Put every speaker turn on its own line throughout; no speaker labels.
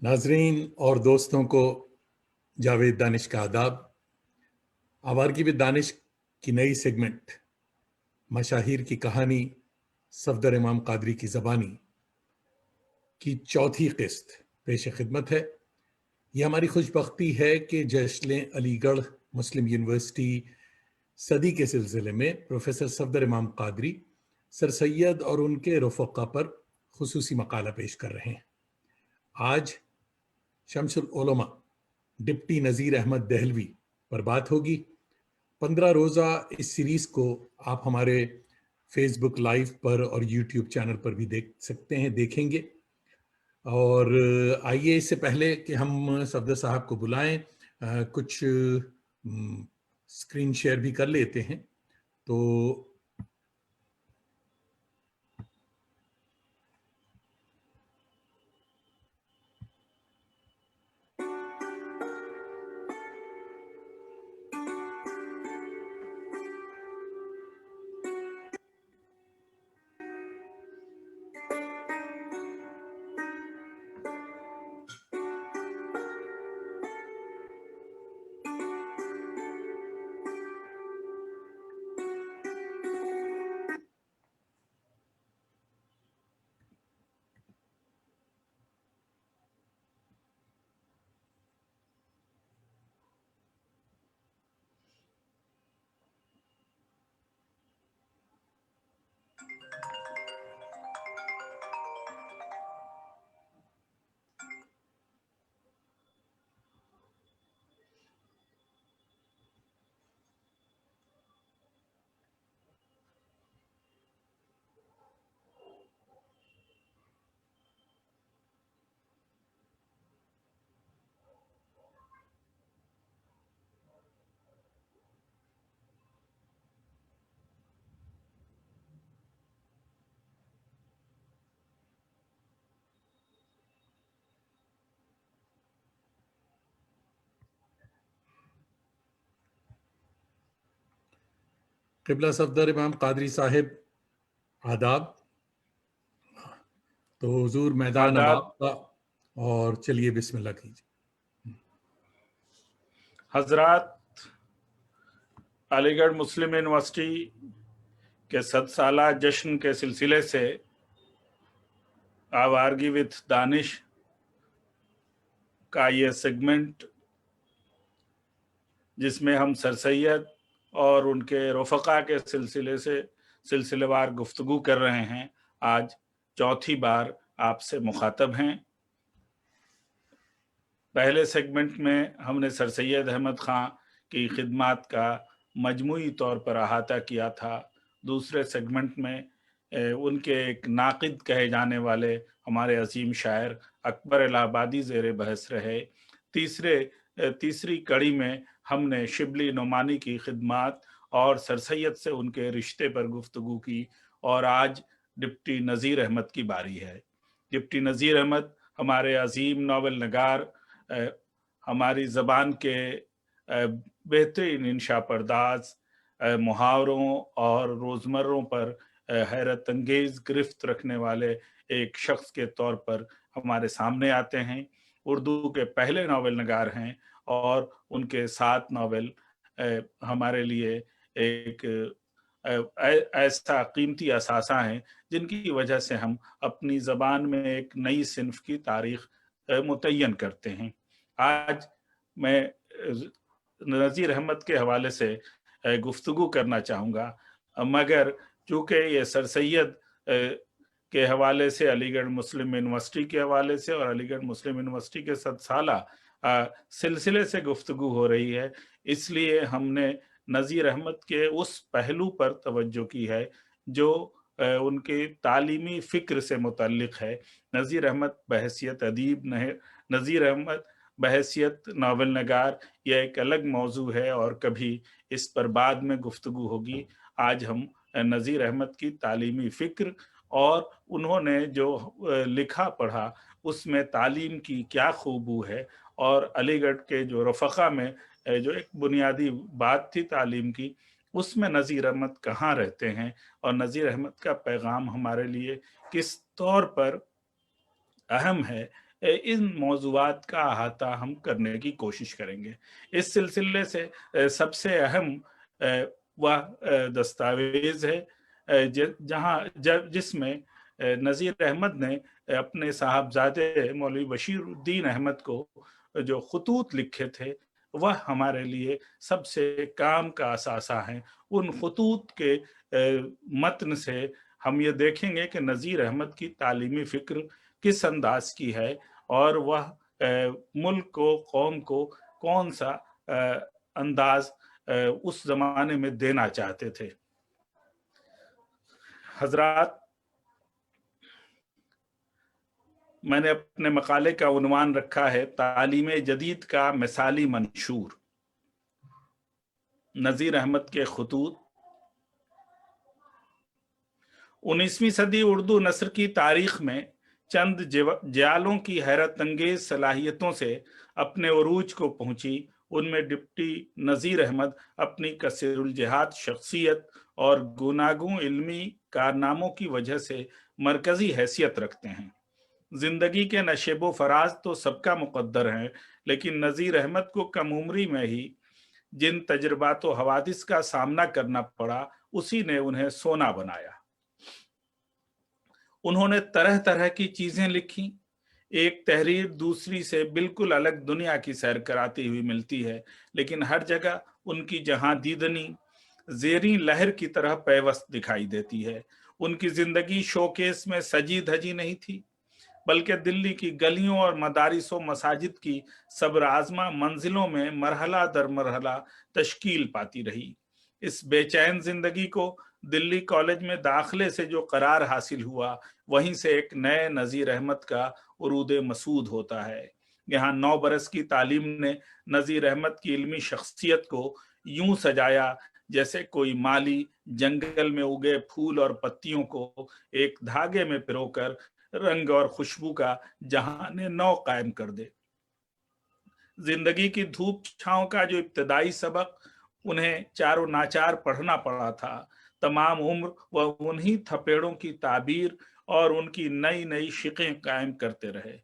नाजरीन और दोस्तों को जावेद दानिश का आदाब। आवारगी विद दानिश की नई सेगमेंट मशाहिर की कहानी सफदर इमाम कादरी की ज़बानी की चौथी किस्त पेश खिदमत है। यह हमारी खुशबख्ती है कि जश्न अलीगढ़ मुस्लिम यूनिवर्सिटी सदी के सिलसिले में प्रोफेसर सफदर इमाम कादरी सर सैयद और उनके रफ़क़ा पर खुसूसी मकाला पेश कर रहे हैं। आज शम्सुल उलमा डिप्टी नज़ीर अहमद दहलवी पर बात होगी। 15 रोज़ा इस सीरीज़ को आप हमारे फेसबुक लाइव पर और यूट्यूब चैनल पर भी देख सकते हैं, देखेंगे। और आइए इससे पहले कि हम सफदर साहब को बुलाएं, कुछ स्क्रीन शेयर भी कर लेते हैं। तो क़िबला सफदर इमाम कादरी साहिब, आदाब। तो हुजूर मैदान अब
आदाब।
आपका, और चलिए बिस्मिल्लाह कीजिए।
हजरात, अलीगढ़ मुस्लिम यूनिवर्सिटी के 100 साला जश्न के सिलसिले से आवारगी विद दानिश का ये सेगमेंट, जिसमें हम सर सैयद और उनके रफ़क़ा के सिलसिलेवार गुफ्तगू कर रहे हैं, आज चौथी बार आपसे मुखातब हैं। पहले सेगमेंट में हमने सर सैयद अहमद ख़ान की खिदमात का मजमूई तौर पर अहाता किया था। दूसरे सेगमेंट में उनके एक नाक़िद कहे जाने वाले हमारे अजीम शायर अकबर इलाहाबादी ज़ेर बहस रहे। तीसरी कड़ी में हमने शिबली नोमानी की खिदमात और सर सैयद से उनके रिश्ते पर गुफ्तगू की, और आज डिप्टी नज़ीर अहमद की बारी है। डिप्टी नज़ीर अहमद हमारे अजीम नावल नगार, हमारी ज़बान के बेहतरीन इंशा पर्दाज, मुहावरों और रोज़मर्रों पर हैरत अंगेज़ गिरफ्त रखने वाले एक शख्स के तौर पर हमारे सामने आते हैं। उर्दू के पहले नावल नगार हैं और उनके 7 नावल हमारे लिए एक ऐसा कीमती असासा है जिनकी वजह से हम अपनी ज़बान में एक नई सिन्फ की तारीख़ मुतय्यन करते हैं। आज मैं नज़ीर अहमद के हवाले से गुफ्तगू करना चाहूँगा, मगर चूँकि ये सर सैयद के हवाले से, अलीगढ़ मुस्लिम यूनिवर्सिटी के हवाले से और अलीगढ़ मुस्लिम यूनिवर्सिटी के 100 साला सिलसिले से गुफ्तगू हो रही है, इसलिए हमने नज़ीर अहमद के उस पहलू पर तवज्जो की है जो उनके तालीमी फ़िक्र से मुतल्लिक़ है। नज़ीर अहमद बहैसियत अदीब, नज़ीर अहमद बहैसियत नावल नगार, यह एक अलग मौजू है और कभी इस पर बाद में गुफ्तगू होगी। आज हम नज़ीर अहमद की तालीमी फ़िक्र और उन्होंने जो लिखा पढ़ा उसमें तालीम की क्या खूबू है, और अलीगढ़ के जो रफ़क़ा में जो एक बुनियादी बात थी तालीम की, उसमें नज़ीर अहमद कहाँ रहते हैं और नज़ीर अहमद का पैगाम हमारे लिए किस तौर पर अहम है, ان موضوعات کا احاطہ ہم کرنے کی کوشش کریں گے۔ اس سلسلے سے سب سے اہم وہ دستاویز ہے جس میں نذیر احمد نے اپنے صاحبزادے مولوی بشیر الدین احمد کو جو خطوط لکھے تھے وہ ہمارے لیے سب سے کام کا اثاثہ ہیں۔ ان خطوط کے متن سے ہم یہ دیکھیں گے کہ نذیر احمد کی تعلیمی فکر کس انداز کی ہے اور وہ ملک کو، قوم کو کون سا انداز اس زمانے میں دینا چاہتے تھے۔ حضرات، میں نے اپنے مقالے کا عنوان رکھا ہے تعلیم جدید کا مثالی منشور۔ نذیر احمد کے خطوط 19ویں صدی اردو نثر کی تاریخ میں چند جیالوں کی حیرت انگیز صلاحیتوں سے اپنے عروج کو پہنچی۔ ان میں ڈپٹی نذیر احمد اپنی کثیر الجہات شخصیت اور گوناگوں علمی کارناموں کی وجہ سے مرکزی حیثیت رکھتے ہیں۔ زندگی کے نشیب و فراز تو سب کا مقدر ہے، لیکن نذیر احمد کو کم عمری میں ہی جن تجربات و حوادث کا سامنا کرنا پڑا اسی نے انہیں سونا بنایا۔ انہوں نے طرح طرح کی چیزیں لکھی۔ ایک تحریر دوسری سے بالکل الگ دنیا کی سیر کراتی ہوئی ملتی ہے، لیکن ہر جگہ ان کی جہاں دیدنی زیریں لہر کی طرح پیوست دکھائی دیتی ہے۔ ان کی زندگی شوکیس میں سجی دھجی نہیں تھی، بلکہ دلی کی گلیوں اور مدارس و مساجد کی صبر آزما منزلوں میں مرحلہ در مرحلہ تشکیل پاتی رہی۔ اس بے چین زندگی کو دلی کالج میں داخلے سے جو قرار حاصل ہوا، وہیں سے ایک نئے نذیر احمد کا عروج مسعود ہوتا ہے۔ یہاں 9 برس کی تعلیم نے نذیر احمد کی علمی شخصیت کو یوں سجایا جیسے کوئی مالی جنگل میں اگے پھول اور پتیوں کو ایک دھاگے میں پرو کر رنگ اور خوشبو کا جہان نو قائم کر دے۔ زندگی کی دھوپ چھاؤں کا جو ابتدائی سبق انہیں چاروں ناچار پڑھنا پڑا تھا، تمام عمر وہ انہی تھپیڑوں کی تعبیر اور ان کی نئی نئی شقیں قائم کرتے رہے۔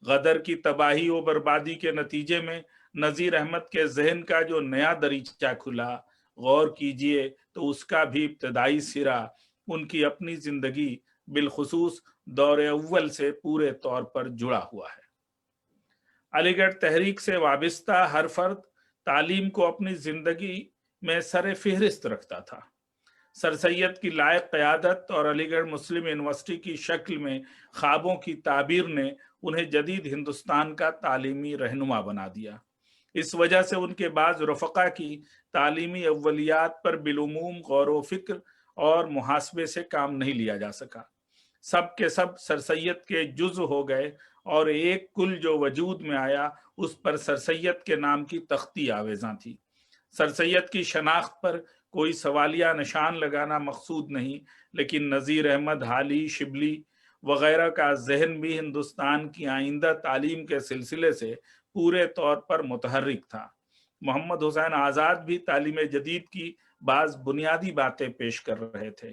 غدر کی تباہی و بربادی کے نتیجے میں نذیر احمد کے ذہن کا جو نیا دریچہ کھلا، غور کیجئے تو اس کا بھی ابتدائی سرا ان کی اپنی زندگی بالخصوص دور اول سے پورے طور پر جڑا ہوا ہے۔ علی گڑھ تحریک سے وابستہ ہر فرد تعلیم کو اپنی زندگی میں سر فہرست رکھتا تھا۔ سر سید کی لائق قیادت اور علی گڑھ مسلم یونیورسٹی کی شکل میں خوابوں کی تعبیر نے انہیں جدید ہندوستان کا تعلیمی رہنما بنا دیا۔ اس وجہ سے ان کے بعض رفقا کی تعلیمی اولیات پر بالعموم غور و فکر اور محاسبے سے کام نہیں لیا جا سکا۔ سب کے سب سر سید کے جزو ہو گئے اور ایک کل جو وجود میں آیا اس پر سر سید کے نام کی تختی آویزاں تھی۔ سر سید کی شناخت پر کوئی سوالیہ نشان لگانا مقصود نہیں، لیکن نذیر احمد، حالی، شبلی وغیرہ کا ذہن بھی ہندوستان کی آئندہ تعلیم کے سلسلے سے پورے طور پر متحرک تھا۔ محمد حسین آزاد بھی تعلیم جدید کی بعض بنیادی باتیں پیش کر رہے تھے۔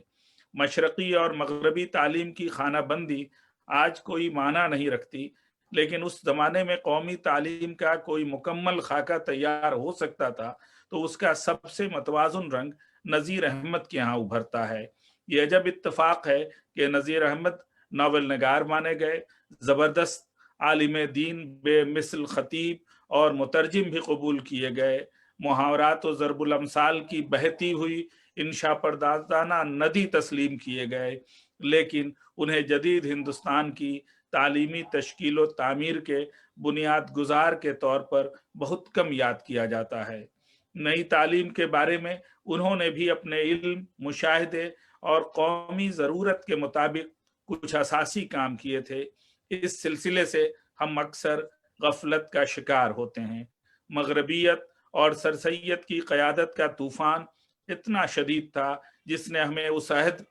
مشرقی اور مغربی تعلیم کی خانہ بندی آج کوئی معنی نہیں رکھتی، لیکن اس زمانے میں قومی تعلیم کا کوئی مکمل خاکہ تیار ہو سکتا تھا تو اس کا سب سے متوازن رنگ نذیر احمد کے ہاں ابھرتا ہے۔ یہ عجب اتفاق ہے کہ نذیر احمد ناول نگار مانے گئے، زبردست عالم دین، بے مثل خطیب اور مترجم بھی قبول کیے گئے، محاورات و ضرب الامثال کی بہتی ہوئی انشا پردازانہ ندی تسلیم کیے گئے، لیکن انہیں جدید ہندوستان کی تعلیمی تشکیل و تعمیر کے بنیاد گزار کے طور پر بہت کم یاد کیا جاتا ہے۔ نئی تعلیم کے بارے میں انہوں نے بھی اپنے علم، مشاہدے اور قومی ضرورت کے مطابق کچھ اساسی کام کیے تھے۔ اس سلسلے سے ہم اکثر غفلت کا شکار ہوتے ہیں۔ مغربیت اور سر سید کی قیادت کا طوفان اتنا شدید تھا جس نے ہمیں اس عہد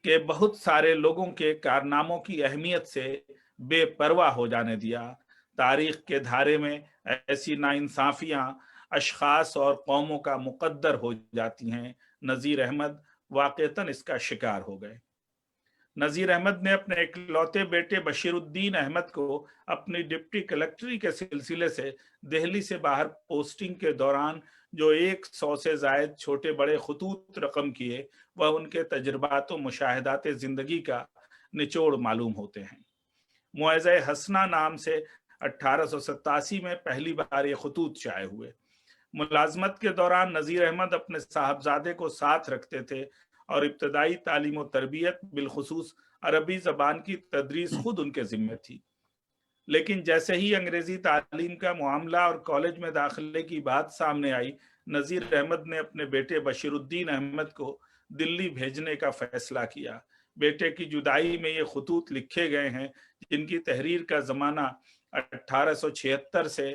کے بہت سارے لوگوں کے کارناموں کی اہمیت سے بے پرواہ ہو جانے دیا۔ تاریخ کے دھارے میں ایسی ناانصافیاں اشخاص اور قوموں کا مقدر ہو جاتی ہیں۔ نذیر احمد واقعتاً اس کا شکار ہو گئے۔ नज़ीर अहमद ने अपने इकलौते बेटे बशीरुद्दीन अहमद को अपनी डिप्टी कलेक्टरी के सिलसिले से दिल्ली से बाहर पोस्टिंग के दौरान जो 100 से जायद छोटे बड़े खतूत रकम किए, वह उनके तजुर्बात व मुशाहिदात ज़िंदगी का निचोड़ मालूम होते हैं। मुआज़े हसना नाम से 1887 में पहली बार ये खतूत शाये हुए। मुलाजमत के दौरान नज़ीर अहमद अपने साहबजादे को साथ रखते थे और इब्तदाई तालीम और तरबियत बिलखुसूस अरबी ज़बान की तदरीस खुद उनके ज़िम्मे थी। लेकिन जैसे ही अंग्रेज़ी तालीम का मामला और कॉलेज में दाखिले की बात सामने आई, नज़ीर अहमद ने अपने बेटे बशीरुद्दीन अहमद को दिल्ली भेजने का फैसला किया। बेटे की जुदाई में ये खतूत लिखे गए हैं, जिनकी तहरीर का ज़माना 1876 से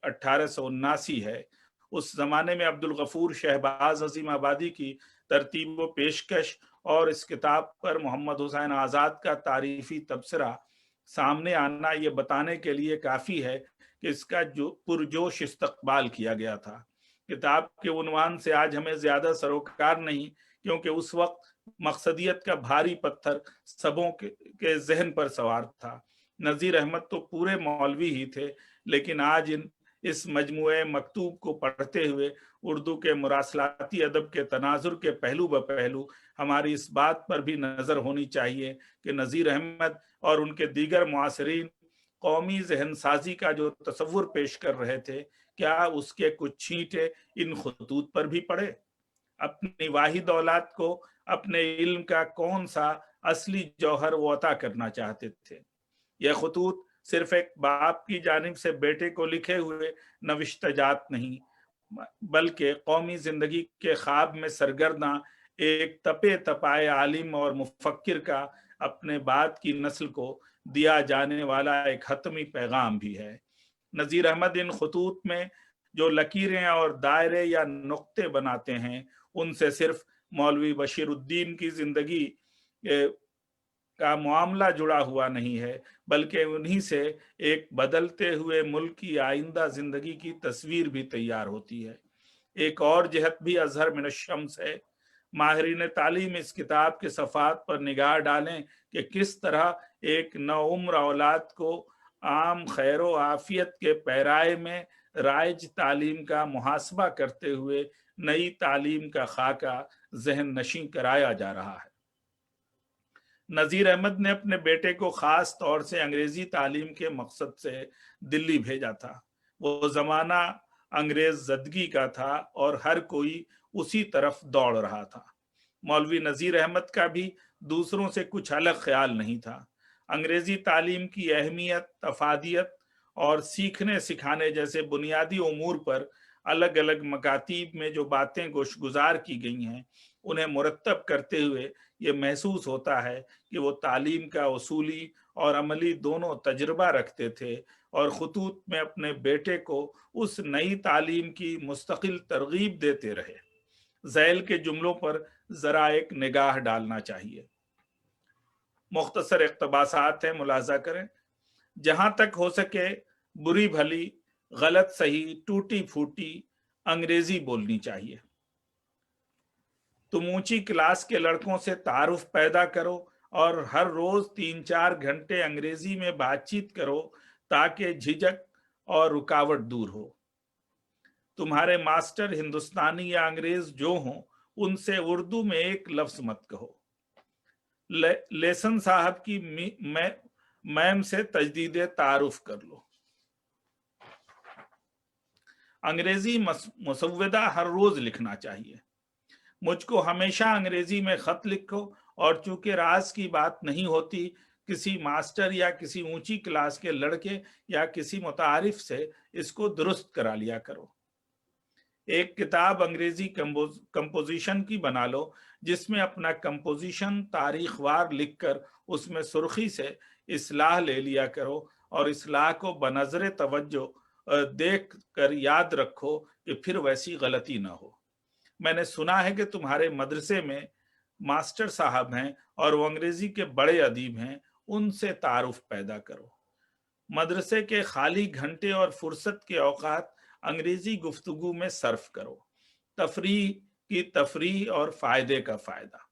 1879 है। उस जमाने में अब्दुल गफूर शहबाज अजीम आबादी की तरतीब व पेशकश और इस किताब पर मोहम्मद हुसैन आज़ाद का तारीफी तबसरा सामने आना ये बताने के लिए काफ़ी है कि इसका जो पुरजोश इस्तकबाल किया गया था। किताब के उन्वान से आज हमें ज़्यादा सरोकार नहीं, क्योंकि उस वक्त मकसदियत का भारी पत्थर सबों के जहन पर सवार था। नज़ीर अहमद तो पूरे मौलवी ही थे, लेकिन आज इस मजमूए मकतूब को पढ़ते हुए उर्दू के मुरासलाती अदब के तनाजुर के पहलू ब पहलू हमारी इस बात पर भी नज़र होनी चाहिए कि नज़ीर अहमद और उनके दीगर मुआसरीन कौमी जहन साजी का जो तसव्वुर पेश कर रहे थे, क्या उसके कुछ छींटे इन खतूत पर भी पड़े? अपनी वाहिद औलाद को अपने इल्म का कौन सा असली जौहर वो अता करना चाहते थे? यह खतूत सिर्फ एक बाप की जानिब से बेटे को लिखे हुए नविश्तजात नहीं, बल्कि कौमी जिंदगी के ख्वाब में सरगर्दा एक तपे तपाए आलिम और मुफक्किर का अपने बाद की नस्ल को दिया जाने वाला एक हतमी पैगाम भी है। नज़ीर अहमद इन खतूत में जो लकीरें और दायरे या नुक्ते बनाते हैं, उनसे सिर्फ मौलवी बशीरुद्दीन की जिंदगी का मामला जुड़ा हुआ नहीं है, बल्कि उन्हीं से एक बदलते हुए मुल्क की आइंदा जिंदगी की तस्वीर भी तैयार होती है। एक और जहत भी अजहर मिन शम्स है। माहिरीन तालीम इस किताब के सफ़ात पर निगाह डालें कि किस तरह एक नौउम्र औलाद को आम खैर व आफियत के पैराए में राइज तालीम का मुहासबा करते हुए नई तालीम का खाका जहन नशीं कराया जा रहा है। नज़ीर अहमद ने अपने बेटे को खास तौर से अंग्रेजी तालीम के मकसद से दिल्ली भेजा था। वो जमाना अंग्रेज जदगी का था और हर कोई उसी तरफ दौड़ रहा था। मौलवी नज़ीर अहमद का भी दूसरों से कुछ अलग ख्याल नहीं था। अंग्रेजी तालीम की अहमियत, तफादियत और सीखने सिखाने जैसे बुनियादी उमूर पर अलग अलग मकातीब में जो बातें गोशगुजार की गई हैं, उन्हें मुरत्तब करते हुए ये महसूस होता है कि वो तालीम का उसूली और अमली दोनों तजर्बा रखते थे और खतूत में अपने बेटे को उस नई तालीम की मुस्तकिल तरगीब देते रहे। ज़ैल के जुमलों पर ज़रा एक निगाह डालना चाहिए। मुख्तसर इक़्तिबासात हैं, मुलाज़ा करें। जहां तक हो सके बुरी भली, गलत सही, टूटी फूटी अंग्रेजी बोलनी चाहिए। तुम ऊंची क्लास के लड़कों से तारुफ पैदा करो और हर रोज 3-4 घंटे अंग्रेजी में बातचीत करो ताकि झिझक और रुकावट दूर हो। तुम्हारे मास्टर हिंदुस्तानी या अंग्रेज जो हों, उनसे उर्दू में एक लफ्ज मत कहो। लेसन साहब की मैम से तजदीद तारुफ कर लो। अंग्रेजी मुसव्वदा हर रोज लिखना चाहिए। मुझको हमेशा अंग्रेजी में खत लिखो और चूंकि राज की बात नहीं होती, किसी मास्टर या किसी ऊंची क्लास के लड़के या किसी मुतारिफ से इसको दुरुस्त करा लिया करो। एक किताब अंग्रेजी कंपोजिशन की बना लो, जिसमें अपना कंपोजिशन तारीखवार लिखकर उसमें सुर्खी से इस्लाह ले लिया करो और इस्लाह को बनज़रे तवज्जो देख कर याद रखो कि फिर वैसी गलती ना हो। मैंने सुना है कि तुम्हारे मदरसे में मास्टर साहब हैं और वो अंग्रेजी के बड़े अदीब हैं, उनसे तारुफ पैदा करो। मदरसे के खाली घंटे और फुर्सत के औकात अंग्रेजी गुफ्तगू में सर्फ करो। तफरीह की तफरीह और फायदे का फायदा।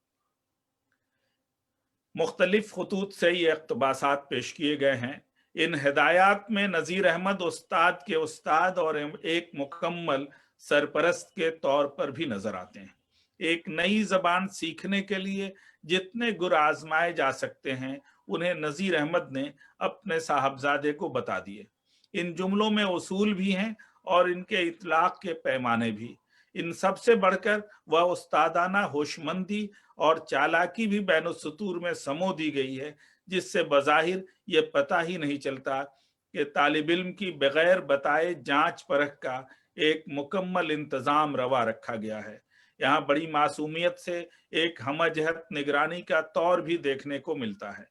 मुख्तलिफ खतूत से ये इक़्तिबासात पेश किए गए हैं। इन हिदायत में नज़ीर अहमद उस्ताद के उस्ताद और एक मुकम्मल सरपरस्त के तौर पर भी नजर आते हैं। एक नई जबान सीखने के लिए जितने गुर आजमाए जा सकते हैं उन्हें नज़ीर अहमद ने अपने साहबजादे को बता दिए। इन जुमलों में उसूल भी हैं और इनके इतलाक के पैमाने भी। इन सब से बढ़कर वह उस्तादाना होशमंदी और चालाकी भी बैनुस्सतूर में समो दी गई है, जिससे बज़ाहिर ये पता ही नहीं चलता कि तालिब इल्म की बगैर बताए जांच परख का एक मुकम्मल इंतजाम रवा रखा गया है। यहाँ बड़ी मासूमियत से एक हमजहत निगरानी का तौर भी देखने को मिलता है।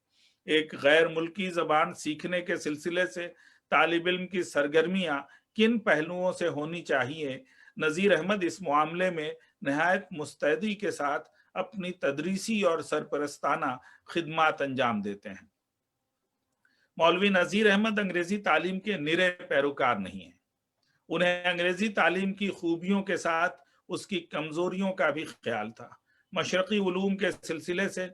एक गैर मुल्की जबान सीखने के सिलसिले से तालिब इल्म की सरगर्मियां किन पहलुओं से होनी चाहिए, नज़ीर अहमद इस मामले में नहायत मुस्तैदी के साथ अपनी तदरीसी और सरपरस्ताना खिदमात अंजाम देते हैं। मौलवी नज़ीर अहमद अंग्रेजी तालीम के निरे पैरोकार नहीं हैं। उन्हें अंग्रेजी तालीम की खूबियों के साथ उसकी कमजोरियों का भी ख्याल था। मशरकी उलूम के सिलसिले से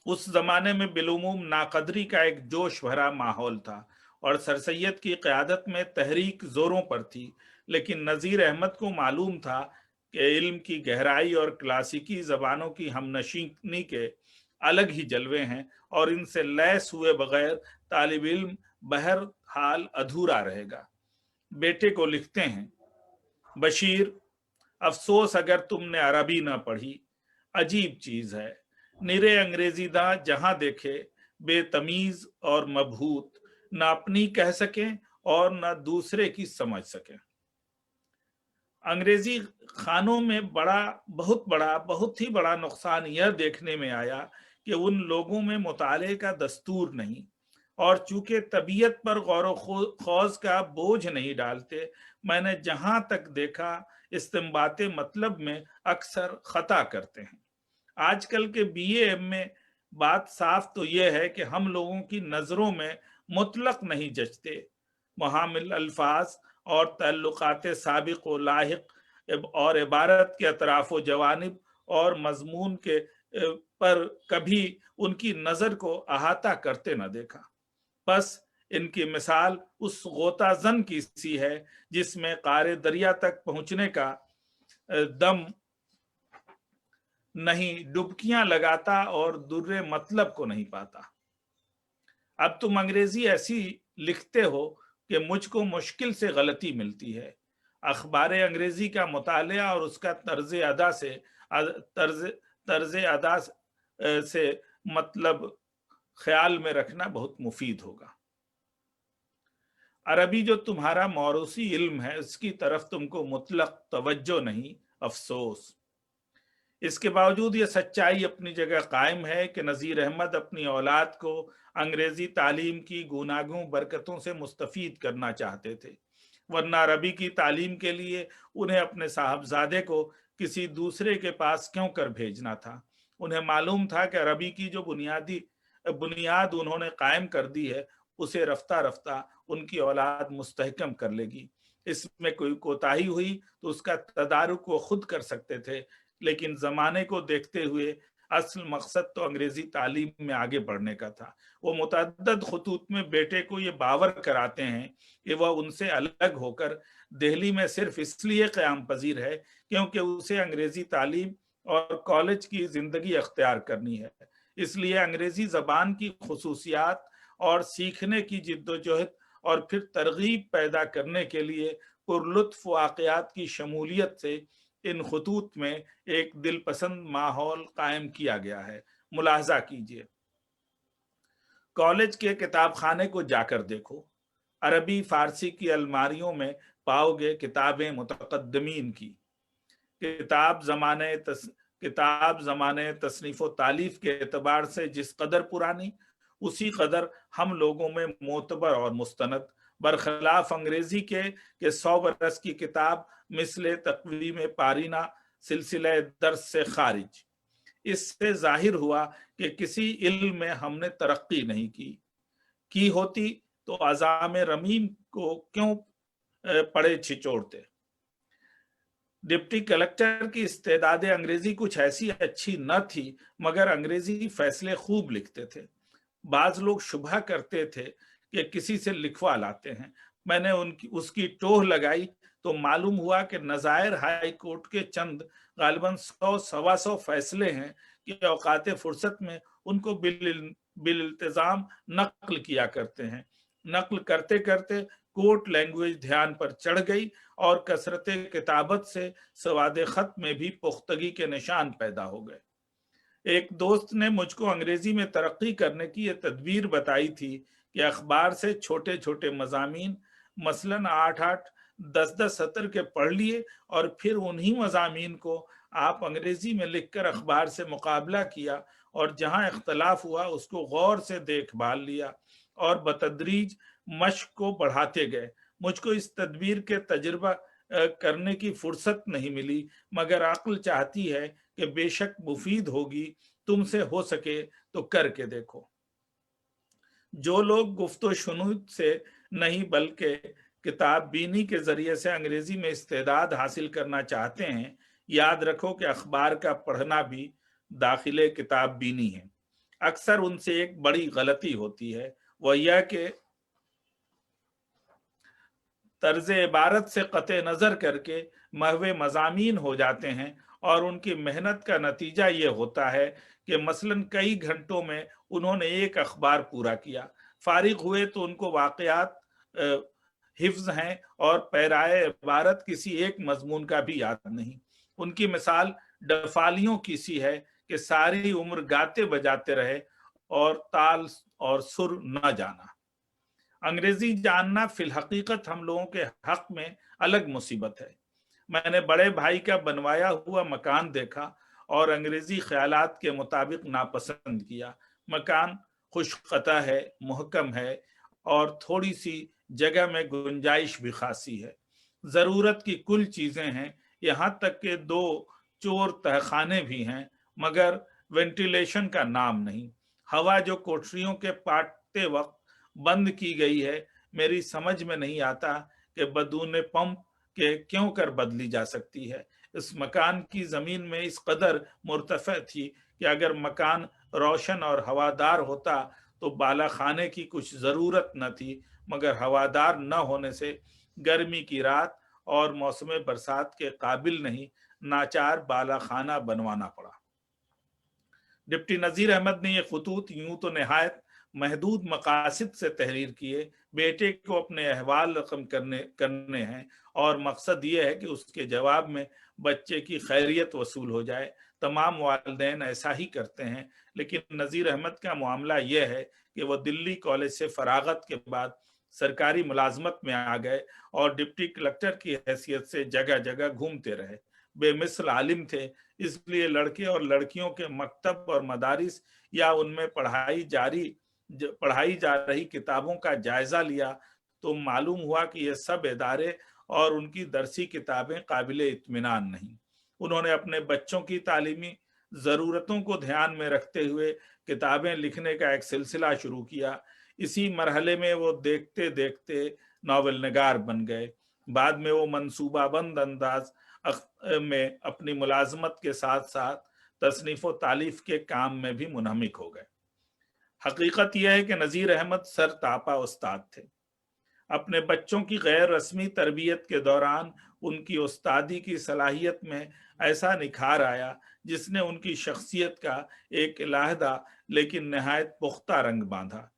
उस जमाने में बिलुमूम नाकदरी का एक जोश भरा माहौल था और सर सैयद की क़यादत में तहरीक जोरों पर थी, लेकिन नज़ीर अहमद को मालूम था कि इल्म की गहराई और क्लासिकी ज़बानों की हमनशीनी के अलग ही जलवे हैं और इनसे लैस हुए बगैर तालिब इल्म बहर हाल अधूरा रहेगा। बेटे को लिखते हैं, बशीर, अफसोस अगर तुमने अरबी ना पढ़ी, अजीब चीज है। निरे अंग्रेजीदा जहां देखे बेतमीज और मबहूत, न अपनी कह सकें और न दूसरे की समझ सकें। अंग्रेजी खानों में बहुत ही बड़ा नुकसान यह देखने में आया कि उन लोगों में मुताले का दस्तूर नहीं और चूंकि तबीयत पर गौर खौज का बोझ नहीं डालते, मैंने जहां तक देखा इस्तिंबाते मतलब में अक्सर खता करते हैं। आजकल के BA में बात साफ तो यह है कि हम लोगों की नजरों में मुतलक नहीं जचते। मुहामिल अल्फाज और तल्लुकात साबिक व लाहिक और इबारत के अतराफ व जवानिब और मजमून के पर कभी उनकी नजर को अहाता करते न देखा। बस इनकी मिसाल उस गोताजन की सी है जिसमें कारे दरिया तक पहुंचने का दम नहीं, डुबकियां लगाता और दुर्रे मतलब को नहीं पाता। अब तुम अंग्रेजी ऐसी लिखते हो कि मुझको मुश्किल से गलती मिलती है। अखबार अंग्रेजी का मुतालिया और उसका तर्ज अदा से मतलब ख्याल में रखना बहुत मुफीद होगा। अरबी जो तुम्हारा मौरूसी इल्म है उसकी तरफ तुमको मुतलक तवज्जो नहीं, अफसोस। इसके बावजूद ये सच्चाई अपनी जगह कायम है कि नज़ीर अहमद अपनी औलाद को अंग्रेजी तालीम की गूनागूं बरकतों से मुस्तफीद करना चाहते थे, वरना अरबी की तालीम के लिए उन्हें अपने साहबजादे को किसी दूसरे के पास क्यों कर भेजना था। उन्हें मालूम था कि अरबी की जो बुनियाद उन्होंने कायम कर दी है उसे रफ्ता रफ्ता उनकी औलाद मुस्तहकम कर लेगी। इसमें कोई कोताही हुई तो उसका तदारुक वो खुद कर सकते थे, लेकिन जमाने को देखते हुए असल मकसद तो अंग्रेजी तालीम में आगे बढ़ने का था। वो मुतअद्दिद खुतूत में बेटे को ये बावर कराते हैं कि वह उनसे अलग होकर दिल्ली में सिर्फ इसलिए क़याम पजीर है क्योंकि उसे अंग्रेजी तालीम और कॉलेज की जिंदगी अख्तियार करनी है। इसलिए अंग्रेजी जबान की खुसूसियात और सीखने की जिद्दोजहद और फिर तरगीब पैदा करने के लिए पुरलुत्फ वाक़यात की शमूलियत से इन खतूत में एक दिलपसंद माहौल कायम किया गया है। मुलाहजा कीजिए, कॉलेज के किताब खाने को जाकर देखो, अरबी फारसी की अलमारियों में पाओगे किताबें मुतकद्दमीन की। किताब ज़माने तसनीफ़ व तालीफ के एतबार से जिस कदर पुरानी, उसी कदर हम लोगों में मोतबर और मुस्तनद, बरखिलाफ अंग्रेजी के 100 बरस की किताब मिसले तक़वीम पारीना सिलसिला दर्स से खारिज। इससे जाहिर हुआ कि किसी इल्म में हमने तरक्की नहीं की होती तो अज़ाम रमीम को क्यों पड़े छिचोड़ते। डिप्टी कलेक्टर की इस्तेदाद अंग्रेजी कुछ ऐसी अच्छी न थी, मगर अंग्रेजी फैसले खूब लिखते थे। बाज लोग शुबह करते थे कि किसी से लिखवा लाते हैं। मैंने उनकी उसकी टोह लगाई तो मालूम हुआ कि नज़ायर हाई कोर्ट के चंद गालिबन 100 सवा 100 फैसले हैं कि औकात फुर्सत में उनको बिल इल्तिजाम नकल किया करते हैं। नकल करते करते कोर्ट लैंग्वेज ध्यान पर चढ़ गई और कसरत किताबत से सवाद खत में भी पुख्तगी के निशान पैदा हो गए। एक दोस्त ने मुझको अंग्रेजी में तरक्की करने की ये तदबीर बताई थी कि अखबार से छोटे छोटे मजामीन मसलन 8-8 10-10 सत्र के पढ़ लिए और फिर उन्हीं मजामीन को आप अंग्रेजी में लिखकर अखबार से मुकाबला किया और जहां इख्तलाफ हुआ उसको गौर से देखभाल लिया और बतदरीज मश्क को बढ़ाते गए। मुझको इस तदबीर के तजुर्बा करने की फुर्सत नहीं मिली, मगर अक्ल चाहती है कि बेशक मुफीद होगी, तुमसे हो सके तो करके देखो। जो लोग गुफ्तो शुनूद से नहीं बल्कि किताब बीनी के जरिए से अंग्रेजी में इस्तेदाद हासिल करना चाहते हैं, याद रखो कि अखबार का पढ़ना भी दाखिले किताब बीनी है। अक्सर उनसे एक बड़ी गलती होती है, वह यह कि तर्ज इबारत से कते नज़र करके महवे मजामीन हो जाते हैं और उनकी मेहनत का नतीजा ये होता है कि मसलन कई घंटों में उन्होंने एक अखबार पूरा किया, फारिग हुए तो उनको वाकयात हिफ्ज हैं और पैराए इबारत किसी एक मजमून का भी याद नहीं। उनकी मिसाल डफालियों की सी है कि सारी उम्र गाते बजाते रहे और ताल और सुर न जाना। अंग्रेजी जानना फिल हकीकत हम लोगों के हक में अलग मुसीबत है। मैंने बड़े भाई का बनवाया हुआ मकान देखा और अंग्रेजी ख्यालात के मुताबिक नापसंद किया। मकान खुशकता है, मुहकम है और थोड़ी सी जगह में गुंजाइश भी खासी है। जरूरत की कुल चीजें हैं, यहाँ तक के 2 चोर तहखाने भी हैं, मगर वेंटिलेशन का नाम नहीं। हवा जो कोठरियों के पाटते वक्त बंद की गई है, मेरी समझ में नहीं आता कि बदून पंप के क्यों कर बदली जा सकती है। इस मकान की जमीन में इस कदर मुर्तफे थी कि अगर मकान रोशन और हवादार होता तो बाला खाने की कुछ जरूरत न थी, मगर हवादार न होने से गर्मी की रात और मौसम बरसात के काबिल नहीं, नाचार बाला खाना बनवाना पड़ा। डिप्टी नजीर अहमद ने ये खतूत यूं तो नहायत महदूद मकासद से तहरीर किए, बेटे को अपने अहवाल रकम करने हैं और मकसद ये है कि उसके जवाब में बच्चे की खैरियत वसूल हो जाए। तमाम वालिदैन ऐसा ही करते हैं, लेकिन नज़ीर अहमद का मामला यह है कि वह दिल्ली कॉलेज से फरागत के बाद सरकारी मुलाजमत में आ गए और डिप्टी कलेक्टर की हैसियत से जगह जगह घूमते रहे। बेमिसल आलिम थे, इसलिए लड़के और लड़कियों के मकतब और मदारिस या उनमें पढ़ाई जा रही किताबों का जायजा लिया तो मालूम हुआ कि ये सब इदारे और उनकी दरसी किताबें काबिले इत्मीनान नहीं। उन्होंने अपने बच्चों की तालीमी ज़रूरतों को ध्यान में रखते हुए किताबें लिखने का एक सिलसिला शुरू किया। इसी मरहले में वो देखते देखते नावल निगार बन गए। बाद में वो मंसूबाबंद अंदाज में अपनी मुलाजमत के साथ साथ तसनीफ व तालीफ के काम में भी मुनहमिक हो गए। हकीकत यह है कि नज़ीर अहमद सर तापा उस्ताद थे। अपने बच्चों की गैर रस्मी तरबियत के दौरान उनकी उस्तादी की सलाहियत में ऐसा निखार आया जिसने उनकी शख्सियत का एक अलहदा लेकिन नहायत पुख्ता रंग बांधा।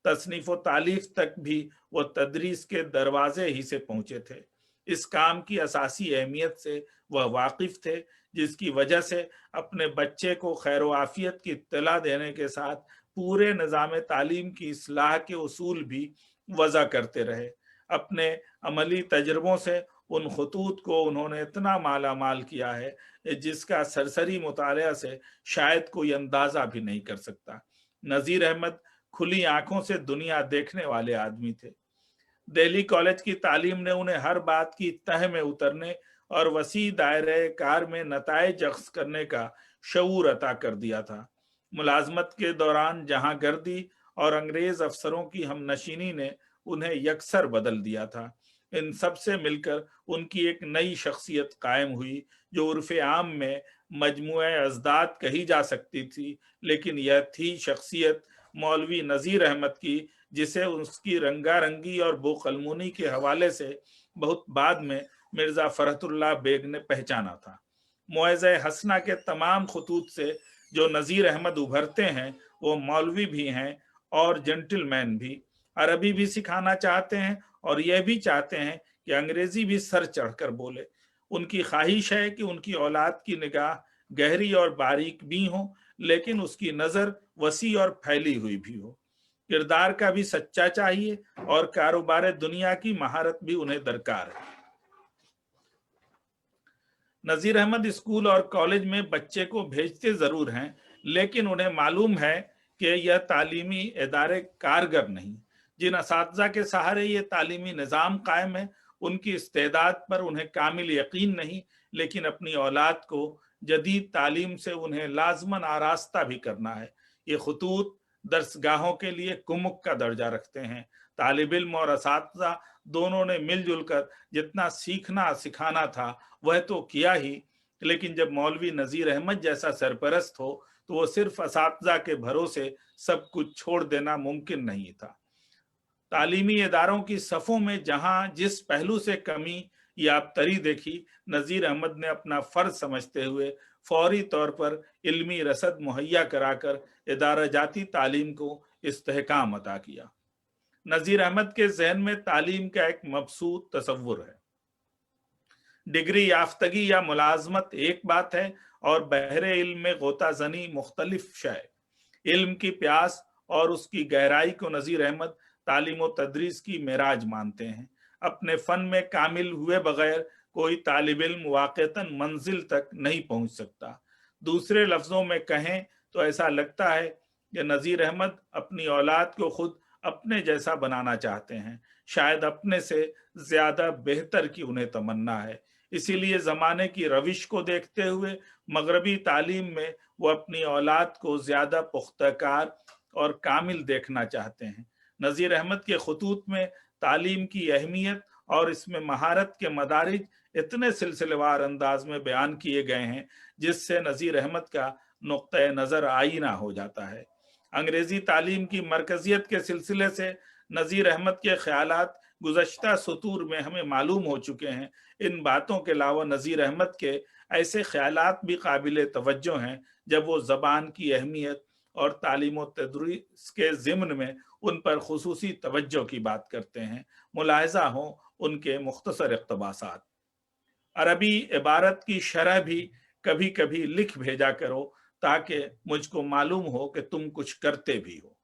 तसनीफ व तालीफ तक भी वो तदरीस के दरवाजे ही से पहुंचे थे। इस काम की असासी अहमियत से वह वाकिफ थे, जिसकी वजह से अपने बच्चे को खैर आफियत की इत्तला देने के साथ पूरे निज़ाम तालीम की इस्लाह के उसूल भी वज़ा करते रहे। अपने अमली तजर्बों से उन खतूत को उन्होंने इतना माला माल किया है जिसका सरसरी मुतालिया से शायद कोई अंदाजा भी नहीं कर सकता। नज़ीर अहमद खुली आंखों से दुनिया देखने वाले आदमी थे। दिल्ली कॉलेज की तालीम ने उन्हें हर बात की तह में उतरने और वसी दायरे कार में नताइज अख्ज़ करने का शऊर अता कर दिया था। मुलाजमत के दौरान जहां गर्दी और अंग्रेज अफसरों की हमनशीनी ने उन्हें यकसर बदल दिया था। इन सब से मिलकर उनकी एक नई शख्सियत कायम हुई जो उर्फ आम में मजमुए अजदाद कही जा सकती थी, लेकिन यह थी शख्सियत मौलवी नज़ीर अहमद की, जिसे उसकी रंगारंगी और बोकलमुनी के हवाले से बहुत बाद में मिर्ज़ा फरहतुल्लाह बेग ने पहचाना था। मुआज़े हसना के तमाम खतूत से जो नज़ीर अहमद उभरते हैं वो मौलवी भी हैं और जेंटलमैन भी, अरबी भी सिखाना चाहते हैं और यह भी चाहते हैं कि अंग्रेजी भी सर चढ़कर बोले। उनकी ख्वाहिश है कि उनकी औलाद की निगाह गहरी और बारीक भी हो, लेकिन उसकी नज़र वसी और फैली हुई भी हो। किरदार का भी सच्चा चाहिए और कारोबार दुनिया की महारत भी उन्हें दरकार है। नज़ीर अहमद स्कूल और कॉलेज में बच्चे को भेजते ज़रूर हैं, लेकिन उन्हें मालूम है कि यह तालीमी इदारे कारगर नहीं। जिन असातिज़ा के सहारे ये तालीमी निज़ाम कायम है, उनकी इस्तेदाद पर उन्हें कामिल यकीन नहीं, लेकिन अपनी औलाद को जदीद तालीम से उन्हें लाजमन आरास्ता भी करना है। ये खतूत दर्सगाहों के लिए कुमुक का दर्जा रखते हैं। तालिब इल्म और असातिज़ा दोनों ने मिलजुल कर जितना सीखना सिखाना था वह तो किया ही, लेकिन जब मौलवी नज़ीर अहमद जैसा सरपरस्त हो तो वो सिर्फ असातिज़ा के भरोसे सब कुछ छोड़ देना मुमकिन नहीं था। तालीमी इदारों की सफ़ों में जहां जिस पहलू से कमी या अबतरी देखी, नज़ीर अहमद ने अपना फ़र्ज समझते हुए फौरी तौर पर इल्मी रसद मुहैया कराकर इदारा जाती तालीम को इस्तेहकाम अता किया। नज़ीर अहमद के जहन में तालीम का एक मबसूत तसव्वुर है। डिग्री याफ्तगी या मुलाजमत एक बात है और बहरे इल्म में गोता जनी मुख्तलिफ शय। इल्म की प्यास और उसकी गहराई को नज़ीर अहमद तालीम व तदरीस की मेराज मानते हैं। अपने फन में कामिल हुए बगैर कोई तालिब इल्म वाक़तन मंजिल तक नहीं पहुंच सकता। दूसरे लफ्ज़ों में कहें तो ऐसा लगता है कि नज़ीर अहमद अपनी औलाद को खुद अपने जैसा बनाना चाहते हैं, शायद अपने से ज्यादा बेहतर की उन्हें तमन्ना है। इसीलिए जमाने की रविश को देखते हुए मगरबी तालीम में वो अपनी औलाद को ज्यादा पुख्तकार और कामिल देखना चाहते हैं। नज़ीर अहमद के खतूत में तालीम की अहमियत और इसमें महारत के मदारिज इतने सिलसिलेवार अंदाज में बयान किए गए हैं जिससे नज़ीर अहमद का नुक्ता नज़र आईना हो जाता है। अंग्रेजी तालीम की मरकजियत के सिलसिले से नज़ीर अहमद के ख्यालात गुज़श्ता सतूर में हमें मालूम हो चुके हैं। इन बातों के अलावा नज़ीर अहमद के ऐसे ख्यालात भी काबिल तवज्जो हैं जब वो ज़बान की अहमियत और तालीम व तदरीस के ज़िम्न में उन पर खुसूसी तवज्जो की बात करते हैं। मुलाहिज़ा हो उनके मुख्तसर इक़्तिबासात। अरबी इबारत की शरह भी कभी कभी लिख भेजा करो ताकि मुझको मालूम हो कि तुम कुछ करते भी हो।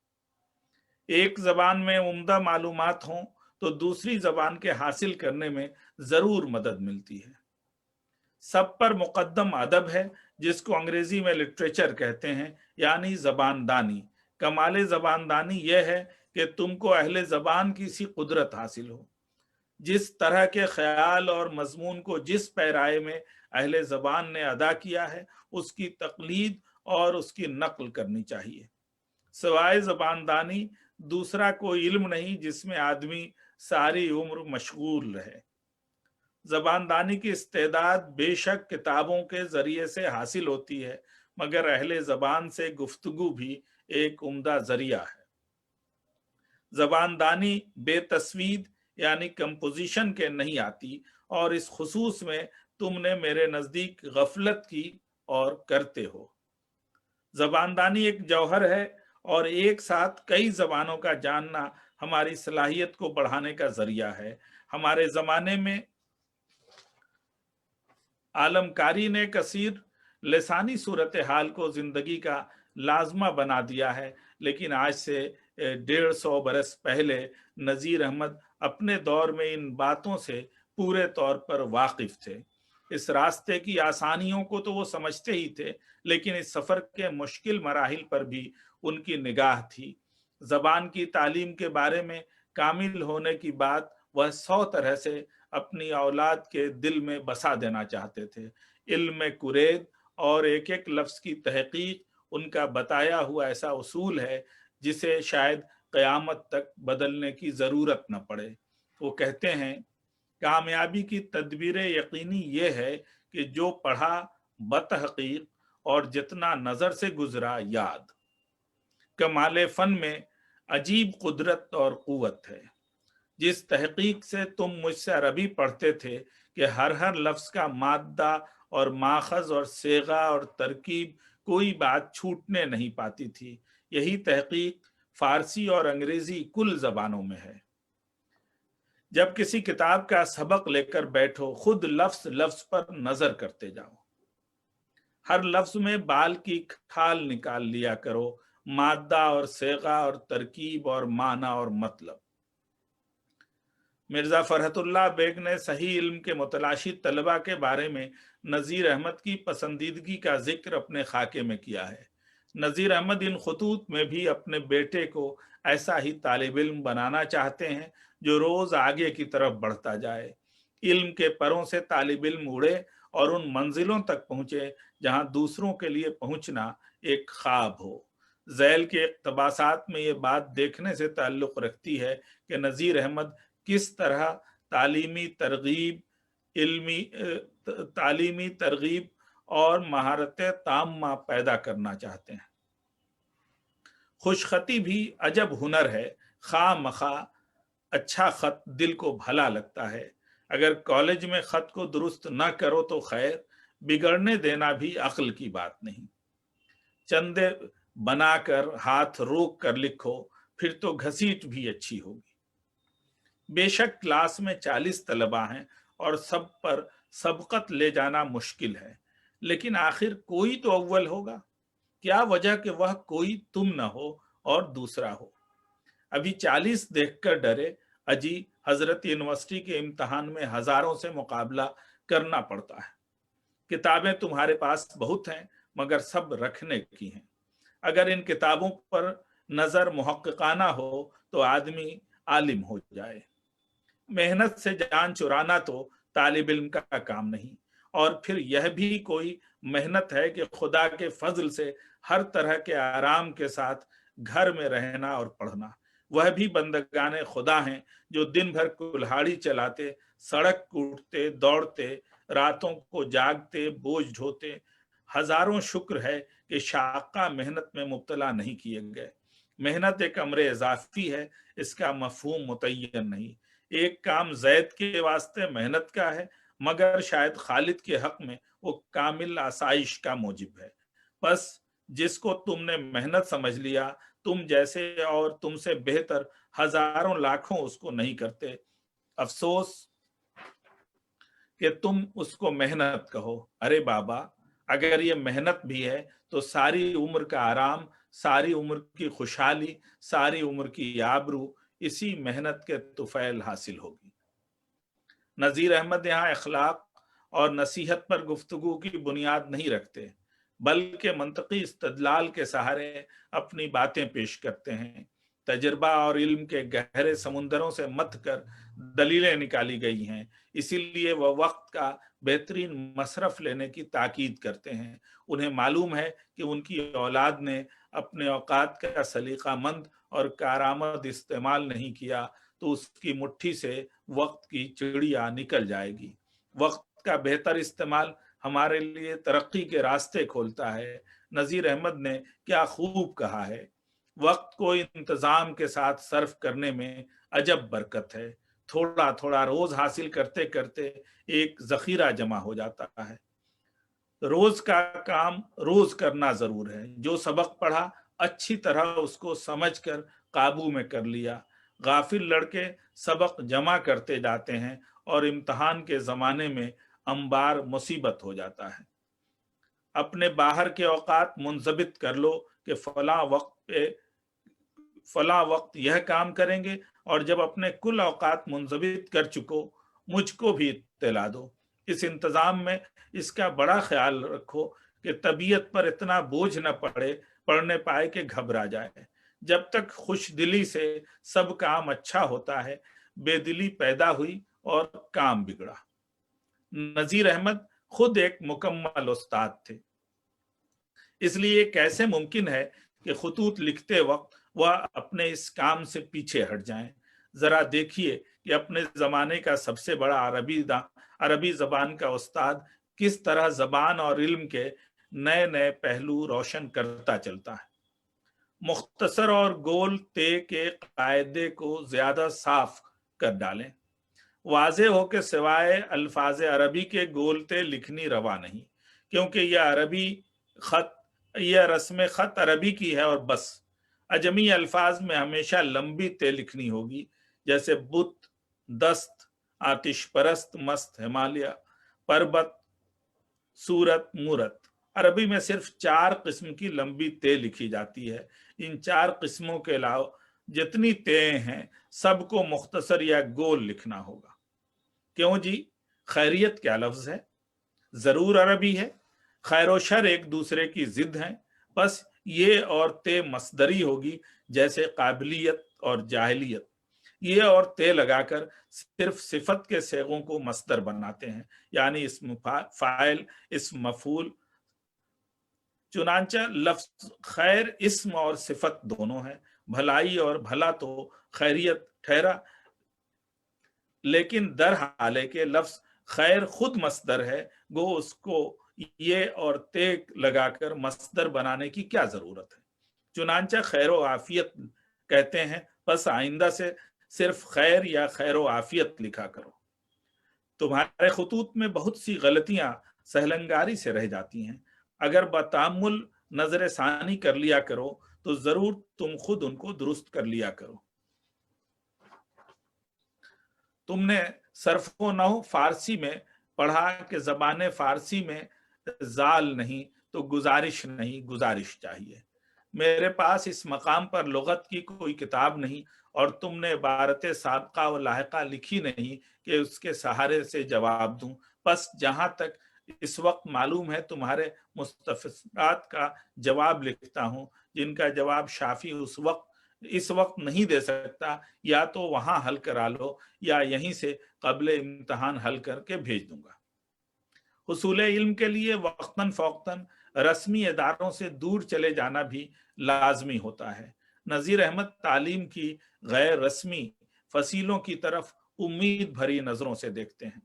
एक जबान में उम्दा मालूमात हों तो दूसरी जबान के हासिल करने में जरूर मदद मिलती है। सब पर मुकद्दम अदब है, जिसको अंग्रेजी में लिटरेचर कहते हैं, यानी जबानदानी। कमाले जबानदानी यह है कि तुमको अहले जबान की सी कुदरत हासिल हो। जिस तरह के ख्याल और मजमून को जिस पैराए में अहले ज़बान ने अदा किया है उसकी तकलीद और उसकी नकल करनी चाहिए। सिवाय ज़बानदानी दूसरा कोई इल्म नहीं जिसमें आदमी सारी उम्र मशगूल रहे। ज़बानदानी की इस्तेदाद बेशक किताबों के ज़रिए से हासिल होती है, मगर अहले ज़बान से गुफ्तगू भी एक उम्दा ज़रिया है। ज़बानदानी बेतस्वीद यानी कंपोजिशन के नहीं आती और इस खुसूस में तुमने मेरे नज़दीक गफलत की और करते हो। ज़बानदानी एक जौहर है और एक साथ कई ज़बानों का जानना हमारी सलाहियत को बढ़ाने का ज़रिया है। हमारे ज़माने में आलमकारी ने कसीर लसानी सूरत हाल को ज़िंदगी का लाजमा बना दिया है, लेकिन आज से 150 बरस पहले नज़ीर अहमद अपने दौर में इन बातों से पूरे तौर पर वाकिफ थे। इस रास्ते की आसानियों को तो वो समझते ही थे, लेकिन इस सफ़र के मुश्किल मराहिल पर भी उनकी निगाह थी। ज़बान की तालीम के बारे में कामिल होने की बात वह 100 तरह से अपनी औलाद के दिल में बसा देना चाहते थे। इल्म कुरैद और एक एक लफ्ज़ की तहकीक उनका बताया हुआ ऐसा उसूल है जिसे शायद क़यामत तक बदलने की ज़रूरत न पड़े। वो कहते हैं, कामयाबी की तदबीर यकीनी ये है कि जो पढ़ा बतहकीक और जितना नजर से गुजरा याद। कमाले फन में अजीब कुदरत और कुव्वत है। जिस तहकीक से तुम मुझसे अरबी पढ़ते थे कि हर हर लफ्ज का मादा और माखज और सेगा और तरकीब कोई बात छूटने नहीं पाती थी, यही तहकीक फारसी और अंग्रेजी कुल जबानों में है। जब किसी किताब का सबक लेकर बैठो, खुद लफ्ज लफ्ज पर नजर करते जाओ। हर लफ्ज में बाल की खाल निकाल लिया करो, मादा और सेगा और तरकीब और माना और मतलब। मिर्जा फरहतुल्लाह बेग ने सही इल्म के मुतलाशी तलबा के बारे में नज़ीर अहमद की पसंदीदगी का जिक्र अपने खाके में किया है। नज़ीर अहमद इन खतूत में भी अपने बेटे को ऐसा ही तालिब इल्म बनाना चाहते हैं जो रोज आगे की तरफ बढ़ता जाए, इल्म के परों से तालिब इल्म उड़े और उन मंजिलों तक पहुंचे जहां दूसरों के लिए पहुंचना एक ख्वाब हो। झैल के इक़्तिबासात में ये बात देखने से ताल्लुक़ रखती है कि नज़ीर अहमद किस तरह तालीमी तरगीब तालीमी तरगीब और महारत ताम्मा पैदा करना चाहते हैं। खुशखती भी अजब हुनर है, खा मखा अच्छा खत दिल को भला लगता है। अगर कॉलेज में खत को दुरुस्त न करो तो खैर, बिगड़ने देना भी अक्ल की बात नहीं। चंदे बनाकर हाथ रोक कर लिखो, फिर तो घसीट भी अच्छी होगी। बेशक क्लास में 40 तलबा हैं और सब पर सबकत ले जाना मुश्किल है, लेकिन आखिर कोई तो अव्वल होगा। क्या वजह कि वह कोई तुम न हो और दूसरा हो। अभी 40 देखकर डरे, अजी हजरत यूनिवर्सिटी के इम्तिहान में हजारों से मुकाबला करना पड़ता है। किताबें तुम्हारे पास बहुत हैं, मगर सब रखने की हैं। अगर इन किताबों पर नजर मुहक्किकाना हो तो आदमी आलिम हो जाए। मेहनत से जान चुराना तो तालिब इल्म का काम नहीं, और फिर यह भी कोई मेहनत है कि खुदा के फजल से हर तरह के आराम के साथ घर में रहना और पढ़ना। वह भी बंदगाने खुदा हैं जो दिन भर कुल्हाड़ी चलाते, सड़क कूटते, दौड़ते, रातों को जागते, बोझ ढोते। हजारों शुक्र है कि शाका मेहनत में मुब्तला नहीं किए गए। मेहनत एक अमरे इजाफी है, इसका मफहूम मुतय्यन नहीं। एक काम जैद के वास्ते मेहनत का है, मगर शायद खालिद के हक में वो कामिल आसाइश का मूजिब है। बस जिसको तुमने मेहनत समझ लिया, तुम जैसे और तुमसे बेहतर हजारों लाखों उसको नहीं करते। अफसोस कि तुम उसको मेहनत कहो। अरे बाबा, अगर ये मेहनत भी है तो सारी उम्र का आराम, सारी उम्र की खुशहाली, सारी उम्र की आबरू इसी मेहनत के तुफैल हासिल होगी। नज़ीर अहमद यहाँ अखलाक और नसीहत पर गुफ्तगू की बुनियाद नहीं रखते, बल्कि मंतकी इस्तदलाल के सहारे अपनी बातें पेश करते हैं। तजर्बा और इल्म के गहरे समुंदरों से मत कर दलीलें निकाली गई हैं, इसीलिए वह वक्त का बेहतरीन मसरफ लेने की ताकीद करते हैं। उन्हें मालूम है कि उनकी औलाद ने अपने औकात का सलीकामंद और कारआमद इस्तेमाल नहीं किया तो उसकी मुट्ठी से वक्त की चिड़िया निकल जाएगी। वक्त का बेहतर इस्तेमाल हमारे लिए तरक्की के रास्ते खोलता है। नज़ीर अहमद ने क्या खूब कहा है, वक्त को इंतजाम के साथ सर्फ करने में अजब बरकत है। थोड़ा थोड़ा रोज हासिल करते करते एक जखीरा जमा हो जाता है। रोज का काम रोज करना जरूर है। जो सबक पढ़ा अच्छी तरह उसको समझकर काबू में कर लिया। गाफिल लड़के सबक जमा करते जाते हैं और इम्तिहान के जमाने में अंबार मुसीबत हो जाता है। अपने बाहर के औकात मुंजबित कर लो कि फला वक्त यह काम करेंगे, और जब अपने कुल औकात मुंजबित कर चुको मुझको भी इत्तला दो। इस इंतजाम में इसका बड़ा ख्याल रखो कि तबीयत पर इतना बोझ न पड़ने पाए कि घबरा जाए। जब तक खुश दिली से सब काम अच्छा होता है, बेदिली पैदा हुई और काम बिगड़ा। नजीर अहमद खुद एक मुकम्मल उस्ताद थे, इसलिए कैसे मुमकिन है कि खतूत लिखते वक्त वह अपने इस काम से पीछे हट जाएं। जरा देखिए कि अपने ज़माने का सबसे बड़ा अरबी ज़बान का उस्ताद किस तरह ज़बान और इल्म के नए नए पहलू रोशन करता चलता है। मुख्तसर और गोल ते के कायदे को ज़्यादा साफ कर डालें। वाज़े हो के सिवाय अल्फाज अरबी के गोलते लिखनी रवा नहीं, क्योंकि यह रस्म ख़त अरबी की है और बस। अजमी अल्फाज में हमेशा लंबी ते लिखनी होगी, जैसे बुत, दस्त, आतिश परस्त, मस्त, हिमालय, पर्वत, सूरत, मूरत। अरबी में सिर्फ 4 किस्म की लंबी ते लिखी जाती है। इन 4 किस्मों के अलावा जितनी ते हैं सबको मुख्तसर या गोल लिखना होगा। क्यों जी? खैरियत क्या लफ्ज है, जरूर अरबी है। खैर और शर एक दूसरे की जिद हैं, बस ये और ते मसदरी होगी, जैसे काबिलियत और जाहिलियत। ये और ते लगाकर सिर्फ सिफत के सेगों को मसदर बनाते हैं, यानी इस्म फाइल, इस्म मफूल। चुनांचा लफ्ज खैर इस्म और सिफत दोनों है। भलाई और भला तो खैरियत ठहरा, लेकिन दर हाले के लफ्ज खैर खुद मसदर है, गो उसको ये और ते लगाकर मसदर बनाने की क्या जरूरत है। चुनांचा खैर व आफियत कहते हैं, बस आइंदा से सिर्फ खैर या खैर व आफियत लिखा करो। तुम्हारे खुतूत में बहुत सी गलतियां सहलंगारी से रह जाती हैं। अगर बतामुल नजर सानी कर लिया करो तो जरूर तुम खुद उनको दुरुस्त कर लिया करो। तुमने सरफो नहू फारसी में पढ़ा कि ज़बान फारसी में जाल नहीं तो गुजारिश नहीं, गुजारिश चाहिए। मेरे पास इस मकाम पर लुगत की कोई किताब नहीं और तुमने इबारत साबका व लाहिका लिखी नहीं कि उसके सहारे से जवाब दूं। बस जहां तक इस वक्त मालूम है तुम्हारे मुस्तफसात का जवाब लिखता हूं, जिनका जवाब शाफी इस वक्त नहीं दे सकता, या तो वहां हल करा लो या यहीं से कबल इम्तहान हल करके भेज दूंगा। हुसूल इल्म के लिए वक्तन फ़ौक्तन रस्मी इदारों से दूर चले जाना भी लाजमी होता है। नज़ीर अहमद तालीम की गैर रस्मी फसीलों की तरफ उम्मीद भरी नजरों से देखते हैं।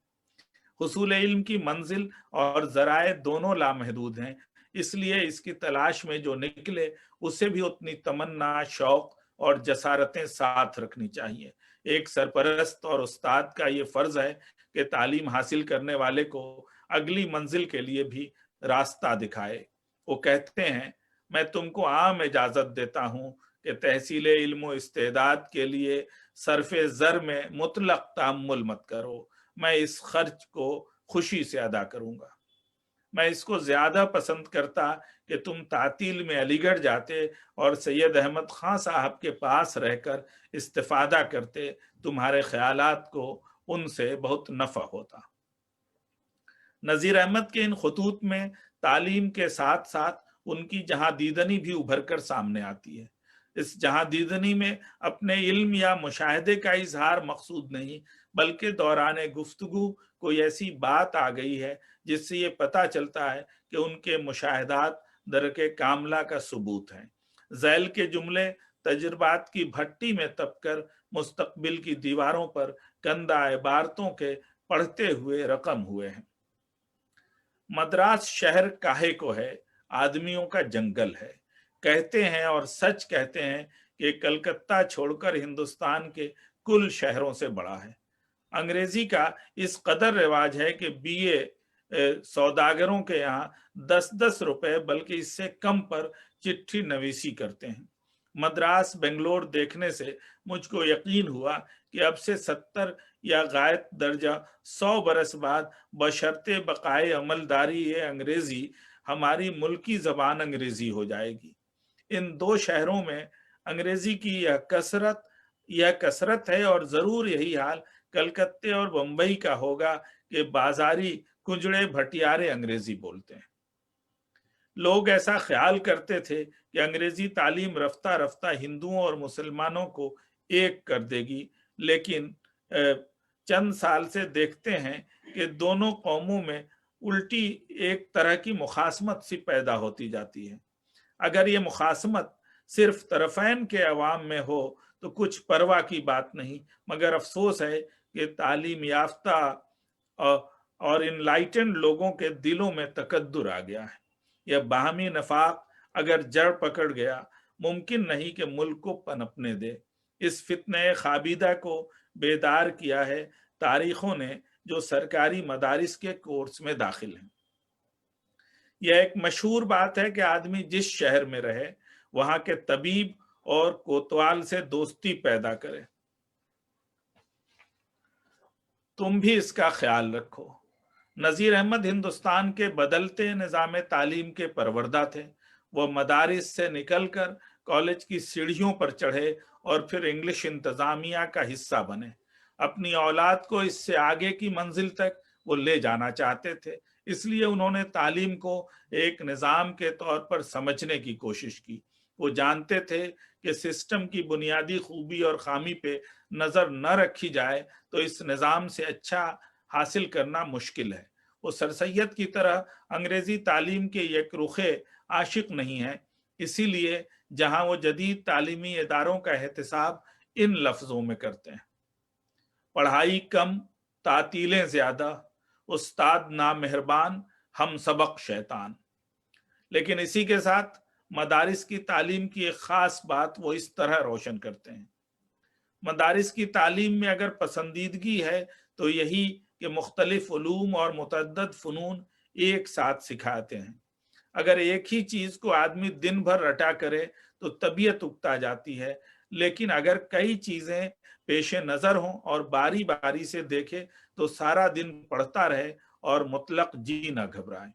हुसूल इल्म की मंजिल और जराए दोनों लामहदूद हैं, इसलिए इसकी तलाश में जो निकले उसे भी उतनी तमन्ना, शौक और जसारतें साथ रखनी चाहिए। एक सरपरस्त और उस्ताद का ये फर्ज है कि तालीम हासिल करने वाले को अगली मंजिल के लिए भी रास्ता दिखाए। वो कहते हैं, मैं तुमको आम इजाजत देता हूं कि तहसील इल्म इस्तेदाद के लिए सरफे जर में मुतलक तामुल मत करो। मैं इस खर्च को खुशी से अदा करूंगा। मैं इसको ज्यादा पसंद करता कि तुम तातील में अलीगढ़ जाते और सैयद अहमद खां साहब के पास रहकर इस्तिफादा करते। तुम्हारे ख्यालात को उनसे बहुत नफा होता। नजीर अहमद के इन खतूत में तालीम के साथ साथ उनकी जहां दीदनी भी उभर कर सामने आती है। इस जहां दीदनी में अपने इल्म या मुशाहदे का इजहार मकसूद नहीं, बल्कि दौरान गुफ्तगू कोई ऐसी बात आ गई है जिससे ये पता चलता है कि उनके मुशाहदात दरके कामला का सबूत हैं। झैल के जुमले तजुर्बात की भट्टी में तपकर मुस्तकबिल की दीवारों पर कंदा इबारतों के पढ़ते हुए रकम हुए हैं। मद्रास शहर काहे को है, आदमियों का जंगल है। कहते हैं और सच कहते हैं कि कलकत्ता छोड़कर हिंदुस्तान के कुल शहरों से बड़ा है। अंग्रेजी का इस कदर रिवाज है कि बीए सौदागरों के यहाँ 10-10 रुपए बल्कि इससे कम पर चिट्ठी नवीसी करते हैं। मद्रास बेंगलोर देखने से मुझको यकीन हुआ कि अब से 70 या गायत दर्जा 100 बरस बाद बशर्ते बकाए अमलदारी ये अंग्रेजी हमारी मुल्की जबान अंग्रेजी हो जाएगी। इन दो शहरों में अंग्रेजी की यह कसरत है और जरूर यही हाल कलकत्ते और बंबई का होगा कि बाजारी कुंजड़े भटियारे अंग्रेजी बोलते हैं। लोग ऐसा ख्याल करते थे कि अंग्रेजी तालीम रफ्ता रफ्ता हिंदुओं और मुसलमानों को एक कर देगी, लेकिन चंद साल से देखते हैं कि दोनों कौमों में उल्टी एक तरह की मुखासमत सी पैदा होती जाती है। अगर ये मुखासमत सिर्फ तरफैन के अवाम में हो तो कुछ परवाह की बात नहीं, मगर अफसोस है कि तालीम याफ्ता और इनलाइटेंड लोगों के दिलों में तकद्दुर आ गया है। यह बाहमी नफाक अगर जड़ पकड़ गया, मुमकिन नहीं कि मुल्क को पनपने दे। इस फितने खाबिदा को बेदार किया है तारीखों ने जो सरकारी मदारिस के कोर्स में दाखिल हैं। यह एक मशहूर बात है कि आदमी जिस शहर में रहे वहां के तबीब और कोतवाल से दोस्ती पैदा करे। तुम भी इसका ख्याल रखो। नज़ीर अहमद हिंदुस्तान के बदलते निज़ाम तालीम के परवरदा थे। वह मदारिस से निकलकर कॉलेज की सीढ़ियों पर चढ़े और फिर इंग्लिश इंतजामिया का हिस्सा बने। अपनी औलाद को इससे आगे की मंजिल तक वो ले जाना चाहते थे, इसलिए उन्होंने तालीम को एक निज़ाम के तौर पर समझने की कोशिश की। वो जानते थे कि सिस्टम की बुनियादी खूबी और खामी पे नज़र न रखी जाए तो इस निज़ाम से अच्छा हासिल करना मुश्किल है। वो सर सैयद की तरह अंग्रेजी तालीम के एक रुखे आशिक नहीं है, इसीलिए जहां वो जदीद तालीमी इदारों का एहतसाब इन लफ्जों में करते हैं: पढ़ाई कम, तातीलें ज्यादा, उस्ताद नामेहरबान, हम सबक शैतान। लेकिन इसी के साथ मदारिस की तालीम की एक खास बात वो इस तरह रोशन करते हैं: मदारिस की तालीम में अगर पसंदीदगी है तो यही कि मुख्तलिफ उलूम और मुतअद्दद फ़नून एक साथ सिखाते हैं। अगर एक ही चीज को आदमी दिन भर रटा करे तो तबीयत उकता जाती है, लेकिन अगर कई चीजें पेशे नजर हों और बारी बारी से देखे तो सारा दिन पढ़ता रहे और मुतलक जी न घबराए।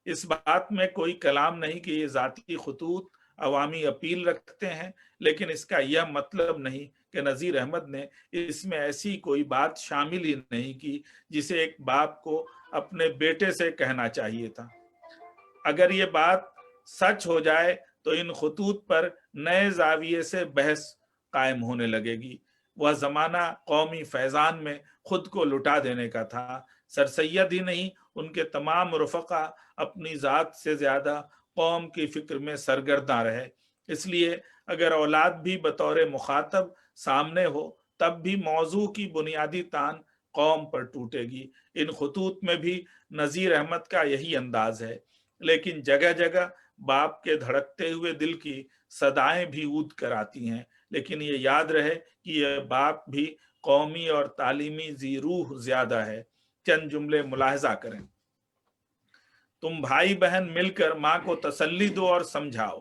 इस बात में कोई कलाम नहीं कि ये जाती खतूत अवामी अपील रखते हैं, लेकिन इसका यह मतलब नहीं कि नज़ीर अहमद ने इसमें ऐसी कोई बात शामिल ही नहीं की जिसे एक बाप को अपने बेटे से कहना चाहिए था। अगर ये बात सच हो जाए तो इन खतूत पर नए जाविये से बहस कायम होने लगेगी। वह जमाना कौमी फैजान में खुद को लुटा देने का था। सर सैयद ही नहीं, उनके तमाम रुफका अपनी जात से ज्यादा कौम की फिक्र में सरगर्दा रहे। इसलिए अगर औलाद भी बतौर मुखातब सामने हो तब भी मौजू की बुनियादी तान कौम पर टूटेगी। इन खतूत में भी नज़ीर अहमद का यही अंदाज है, लेकिन जगह जगह बाप के धड़कते हुए दिल की सदाएं भी ऊद कर आती हैं। लेकिन ये याद रहे कि यह बाप भी कौमी और तालीमी जी रूह ज्यादा है। चंद जुमले मुलाहजा करें: तुम भाई बहन मिलकर माँ को तसल्ली दो और समझाओ।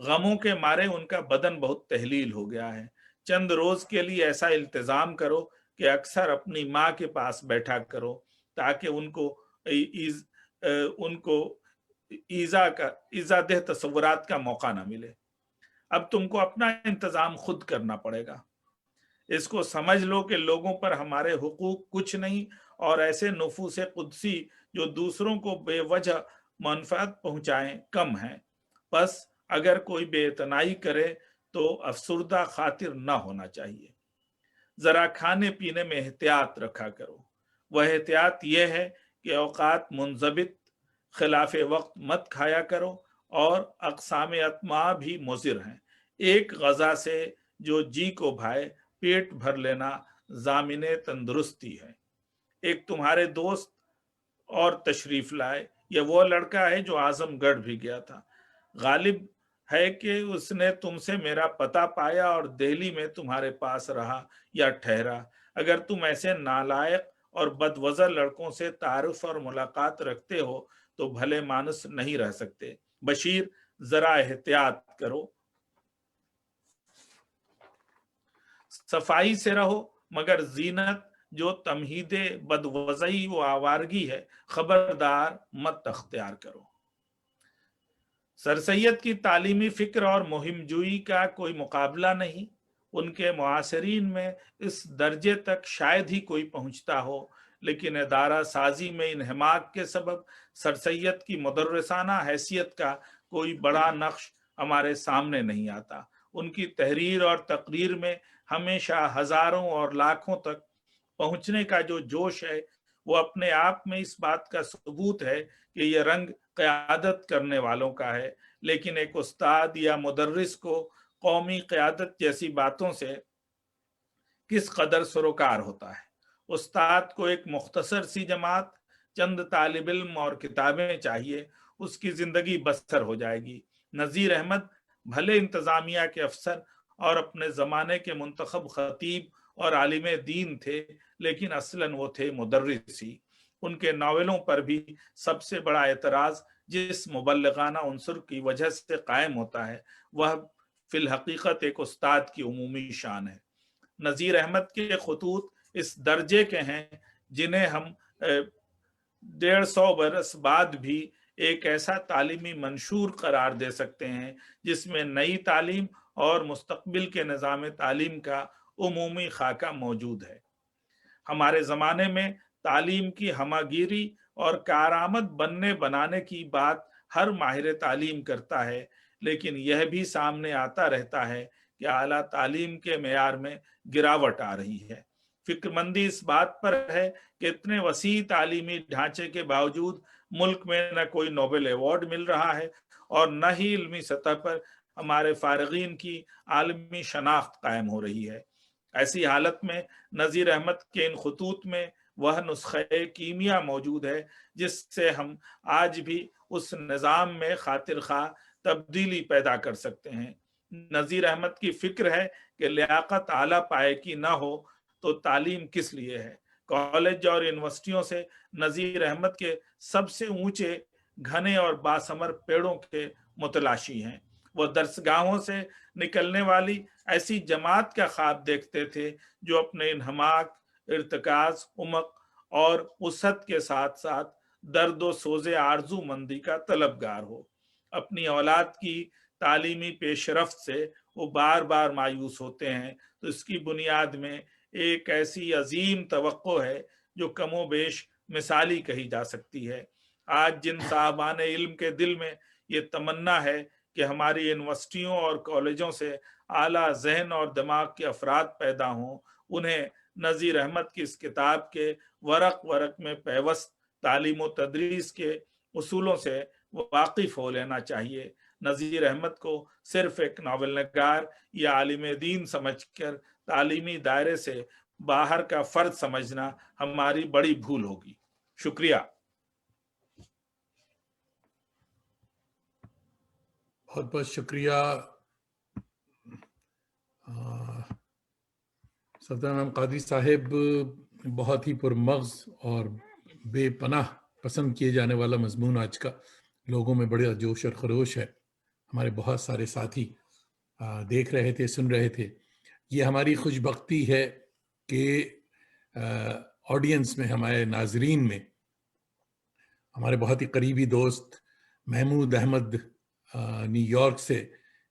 गमों के मारे उनका बदन बहुत तहलील हो गया है। चंद रोज के लिए ऐसा इल्तिजाम करो कि अक्सर अपनी माँ के पास बैठा करो ताकि उनको इजादेह तस्वुरात का मौका ना मिले। अब तुमको अपना इंतजाम खुद करना पड़ेगा। इसको समझ लो कि लोगों पर हमारे हुकूक कुछ नहीं और ऐसे नुफूसे कुदसी जो दूसरों को बेवजह मनफात पहुंचाएं कम है। बस अगर कोई बेइतनाई करे तो अफसुर्दा खातिर ना होना चाहिए। जरा खाने पीने में एहतियात रखा करो। वह एहतियात यह है कि औकात मुंजबित, खिलाफ वक्त मत खाया करो और अक़साम अत्मा भी मुज़िर हैं। एक गज़ा से जो जी को भाए पेट भर लेना जामिने तंदुरुस्ती है। एक तुम्हारे दोस्त और तशरीफ लाए। यह वो लड़का है जो आजमगढ़ भी गया था। गालिब है कि उसने तुमसे मेरा पता पाया और दिल्ली में तुम्हारे पास रहा या ठहरा। अगर तुम ऐसे नालायक और बदवज़र लड़कों से तारुफ और मुलाकात रखते हो तो भले मानुस नहीं रह सकते। बशीर, जरा एहतियात करो, सफाई से रहो, मगर जीनत जो तमहीदे बदवज़ई व आवारगी है खबरदार मत अख्तियार करो। सर सैयद की तालीमी फिक्र और मुहिमजुई का कोई मुकाबला नहीं। उनके मुआसरीन में इस दर्जे तक शायद ही कोई पहुंचता हो, लेकिन इदारा साजी में इन्हमाक के सबब सर सैयद की मुदर्रिसाना हैसियत का कोई बड़ा नक्श हमारे सामने नहीं आता। उनकी तहरीर और तकरीर में हमेशा हजारों और लाखों तक पहुंचने का जो जोश है वो अपने आप में इस बात का सबूत है कि यह रंग क़यादत करने वालों का है। लेकिन एक उस्ताद या मुदर्रिस को قومی قیادت جैसी बातों से किस कदर सरोकार होता है। उस्ताद को एक मुख्तसर सी जमात, चंद तालिब इल्म और किताबें चाहिए, उसकी जिंदगी बसर हो जाएगी। नज़ीर अहमद भले इंतजामिया के अफसर और अपने ज़माने के मुंतखब खतीब और आलिम दीन थे, लेकिन असलन वो थे मुदर्रिसी। उनके नावलों पर भी सबसे बड़ा एतराज़ जिस मुबल्लिगाना उनसर की वजह से कायम होता है, वह फिल हकीकत एक उस्ताद की उमूमी शान है। नज़ीर अहमद के खतूत इस दर्जे के हैं जिन्हें हम 150 बरस बाद भी एक ऐसा तालीमी मंशूर करार दे सकते हैं जिसमें नई तालीम और मुस्तकबिल के निज़ाम तालीम का उमूमी खाका मौजूद है। हमारे ज़माने में तालीम की हमागिरी और कारआमद बनने बनाने की बात हर माहिर तालीम करता है, लेकिन यह भी सामने आता रहता है कि आला तालीम के मेयार में गिरावट आ रही है। फिक्रमंदी इस बात पर है कि इतने वसी तालीमी ढांचे के बावजूद मुल्क में न कोई नोबेल अवार्ड मिल रहा है और न ही इल्मी सतह पर हमारे फारगीन की आलमी शनाख्त कायम हो रही है। ऐसी हालत में नज़ीर अहमद के इन खतूत में वह नुस्खे कीमिया मौजूद है जिससे हम आज भी उस निज़ाम में खातिर खा तब्दीली पैदा कर सकते हैं। नज़ीर अहमद की फिक्र है कि लियाकत आला पाए की ना हो तो तालीम किस लिए है। कॉलेज और यूनिवर्सिटियों से नज़ीर अहमद के सबसे ऊंचे घने और बासमर पेड़ों के मुतलाशी हैं। वो दरसगाहों से निकलने वाली ऐसी जमात का ख्वाब देखते थे जो अपने इन्हमाक, इर्तिकाज, उमक और उसत के साथ साथ दर्द व सोज़े आरजू मंदी का तलबगार हो। अपनी औलाद की तालीमी पेशरफ्त से वो बार बार मायूस होते हैं, तो इसकी बुनियाद में एक ऐसी अजीम तवक्को है जो कमो बेश मिसाली कही जा सकती है। आज जिन साहबान इल्म के दिल में ये तमन्ना है कि हमारी यूनिवर्सिटियों और कॉलेजों से आला जहन और दिमाग के अफराद पैदा हों, उन्हें नज़ीर अहमद की इस किताब के वरक वरक में पैवस्त तालीम व तदरीस के उसूलों से वाकिफ हो लेना चाहिए। नज़ीर अहमद को सिर्फ एक नावल नगार या आलिम दीन समझकर तालीमी दायरे से बाहर का फर्द समझना हमारी बड़ी भूल होगी। शुक्रिया।
बहुत बहुत शुक्रिया सफदर इमाम कादरी साहब। बहुत ही पुरमग़ज़ और बेपनाह पसंद किए जाने वाला मजमून आज का लोगों में बड़ा जोश और खरोश है। हमारे बहुत सारे साथी देख रहे थे, सुन रहे थे। ये हमारी खुशबख्ती है कि ऑडियंस में, हमारे नाजरीन में हमारे बहुत ही करीबी दोस्त महमूद अहमद न्यूयॉर्क से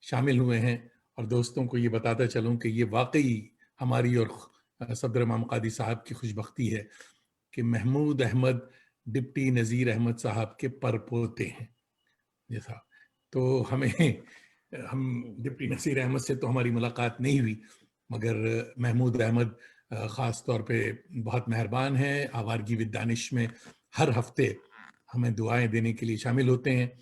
शामिल हुए हैं। और दोस्तों को ये बताता चलूँ कि ये वाकई हमारी और सफदर इमाम कादरी साहब की खुशबख्ती है कि महमूद अहमद डिप्टी नज़ीर अहमद साहब के परपोते हैं। जैसा तो हम डिप्टी नज़ीर अहमद से तो हमारी मुलाकात नहीं हुई, मगर महमूद अहमद ख़ास तौर पे बहुत मेहरबान हैं। आवारगी विद दानिश में हर हफ्ते हमें दुआएं देने के लिए शामिल होते हैं।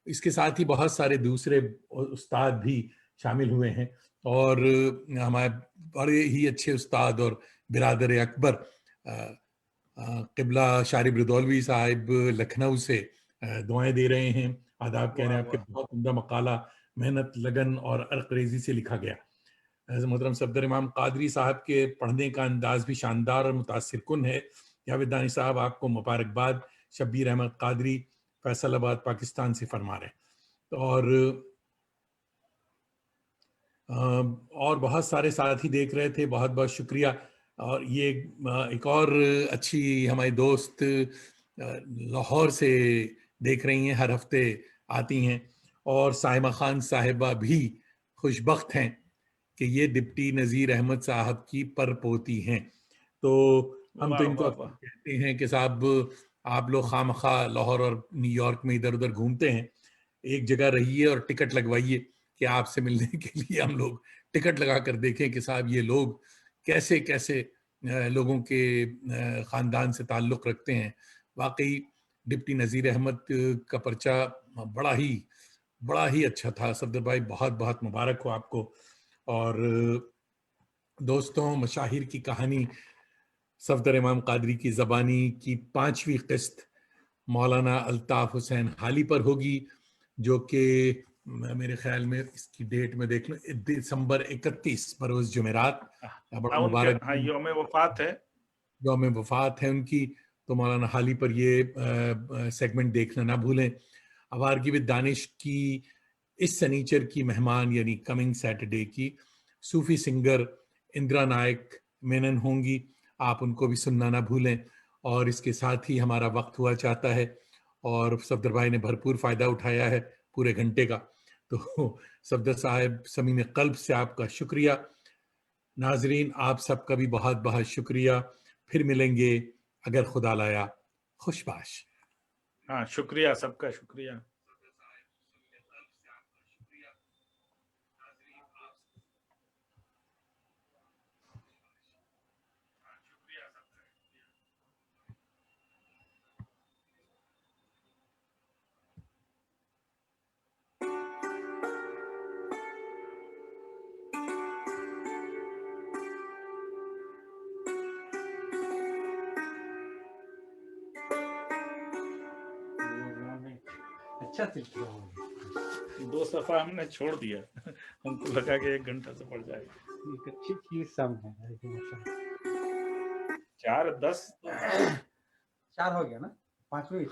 इसके साथ ही बहुत सारे दूसरे उस्ताद भी शामिल हुए हैं और हमारे बड़े ही अच्छे उस्ताद और बिरादर अकबर क़िबला शारिब रिदौलवी साहिब लखनऊ से दुआएं दे रहे हैं। आदाब कह रहे हैं आपके बहुत उम्दा मकाला मेहनत, लगन और अर्क़रेज़ी से लिखा गया। मोहतरम सफदर इमाम कादरी साहब के पढ़ने का अंदाज भी शानदार और मुतासिर कुन है। जावेद दानिश साहब आपको मुबारकबाद। शब्बीर अहमद कादरी फैसलाबाद पाकिस्तान से फरमा रहे हैं। और बहुत सारे साथी देख रहे थे, बहुत बहुत शुक्रिया। और ये एक और अच्छी हमारी दोस्त लाहौर से देख रही हैं, हर हफ्ते आती हैं। और साहिमा खान साहिबा भी खुशबख्त हैं कि ये डिप्टी नज़ीर अहमद साहब की परपोती हैं। तो हम तो इनको कहते हैं कि साहब आप लोग खामखा लाहौर और न्यूयॉर्क में इधर उधर घूमते हैं, एक जगह रहिए और टिकट लगवाइए कि आपसे मिलने के लिए हम लोग टिकट लगा कर देखें कि साहब ये लोग कैसे कैसे लोगों के ख़ानदान से ताल्लुक़ रखते हैं। वाकई डिप्टी नज़ीर अहमद का पर्चा बड़ा ही بڑا ہی اچھا تھا صفدر بھائی, بہت بہت مبارک ہو آپ کو. اور دوستوں, مشاہیر کی کہانی صفدر امام قادری کی زبانی کی 5ویں قسط مولانا الطاف حسین حالی پر ہوگی, جو کہ میرے خیال میں اس کی ڈیٹ میں دیکھ لوں, دسمبر 31 بروز جمعرات. بڑا
ان کے
مبارک
یوم وفات ہے,
یوم وفات ہے ان کی, تو مولانا حالی پر یہ سیگمنٹ دیکھنا نہ بھولیں. آوارگی ود دانش کی اس سنیچر کی مہمان یعنی کمنگ سیٹرڈے کی صوفی سنگر اندرا نائک مینن ہوں گی, آپ ان کو بھی سننا نہ بھولیں. اور اس کے ساتھ ہی ہمارا وقت ہوا چاہتا ہے, اور صفدر بھائی نے بھرپور فائدہ اٹھایا ہے پورے گھنٹے کا. تو صفدر صاحب صمیم قلب سے آپ کا شکریہ. ناظرین, آپ سب کا بھی بہت بہت شکریہ. پھر ملیں گے اگر خدا لایا. خوش باش.
ہاں شکریہ, سب کا شکریہ.
اچھا
2 صفحہ ہم نے چھوڑ دیا, ہم کو لگا کہ 1 گھنٹہ سے پڑ جائے گا.
ایک اچھی چیز سامنے ہے.
4:10
4 ہو گیا نا, 5 منٹ.